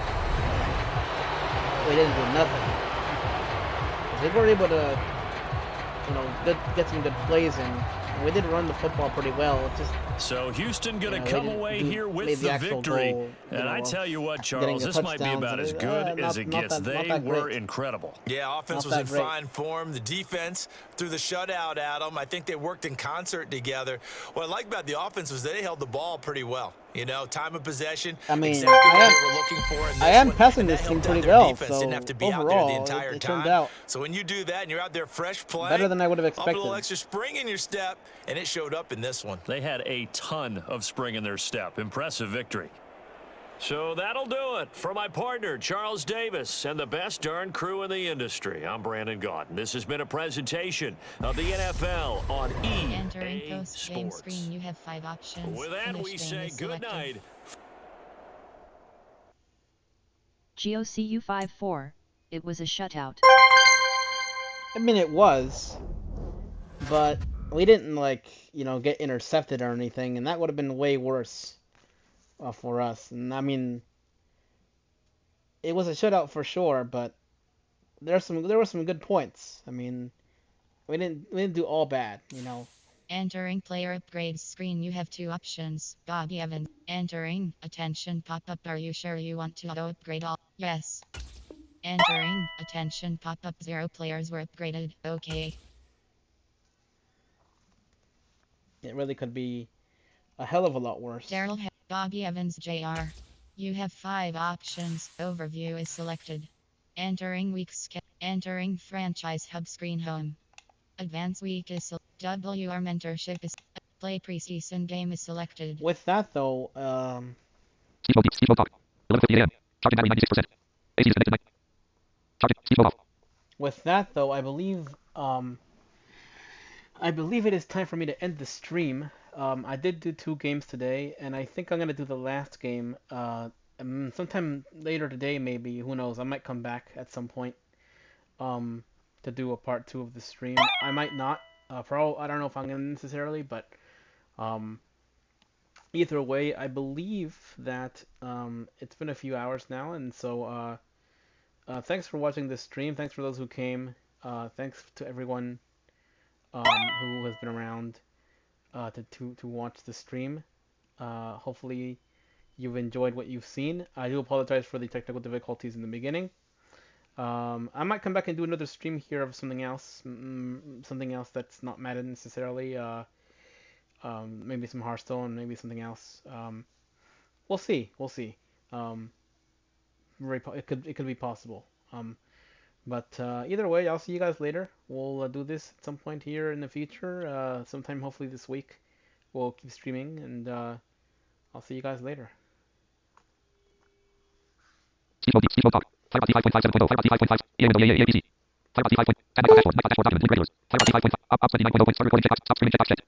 we didn't do nothing. They were able to, you know, get some good plays in. We did run the football pretty well. It's just, so Houston going to come away here with the victory. Goal, and I tell you what, Charles, this might be about as good as it gets. They were incredible. Yeah, offense was in fine form. The defense threw the shutout at them. I think they worked in concert together. What I like about the offense was they held the ball pretty well. You know, time of possession. I mean, exactly what they were looking for in this I am one, passing this team pretty well, so didn't have to be overall, out there the entire it time. turned out So when you do that and you're out there fresh playing, better than I would have a little expected. extra spring in your step, and it showed up in this one. They had a ton of spring in their step. Impressive victory. So that'll do it for my partner, Charles Davis, and the best darn crew in the industry. I'm Brandon Gaudin. This has been a presentation of the NFL on EA Entering post-game Sports. screen, you have 5 options. With that, we say good night. GOCU 5-4, it was a shutout. I mean, it was, but we didn't, like, you know, get intercepted or anything, and that would have been way worse for us. And I mean, it was a shutout for sure, but there were some good points. I mean, we didn't do all bad, you know. Entering player upgrades screen, you have 2 options. Bobby Evans. Entering attention pop-up. Are you sure you want to auto upgrade all? Yes. Entering attention pop-up. 0 players were upgraded. Okay. It really could be a hell of a lot worse. Daryl Bobby Evans Jr. You have 5 options. Overview is selected. Entering entering franchise hub screen home. Advanced week is WR mentorship is play preseason game is selected. With that though, Steve Talk. 11:50 a.m. Charging battery 96%. AC disconnected mic. Charging. Steve off. with that though, I believe it is time for me to end the stream. I did do 2 games today, and I think I'm gonna do the last game sometime later today, maybe. Who knows? I might come back at some point to do a part 2 of the stream. I might not. I don't know if I'm gonna necessarily, but either way, I believe that it's been a few hours now, and so thanks for watching this stream. Thanks for those who came. Thanks to everyone who has been around to watch the stream. Hopefully you've enjoyed what you've seen. I do apologize for the technical difficulties in the beginning. I might come back and do another stream here of something else that's not Madden necessarily. Maybe some Hearthstone, maybe something else. We'll see. It could be possible. But either way, I'll see you guys later. We'll do this at some point here in the future. Sometime hopefully this week. We'll keep streaming, and I'll see you guys later. Steve Talk. Fiber 5.57.0. Fiber 5.5. EABC. Fiber 5. Dashboard. Microsoft Dashboard. Document. Link regulars. Fiber 5.5. Ops 29.0. Start recording. Check. Stop streaming. Check.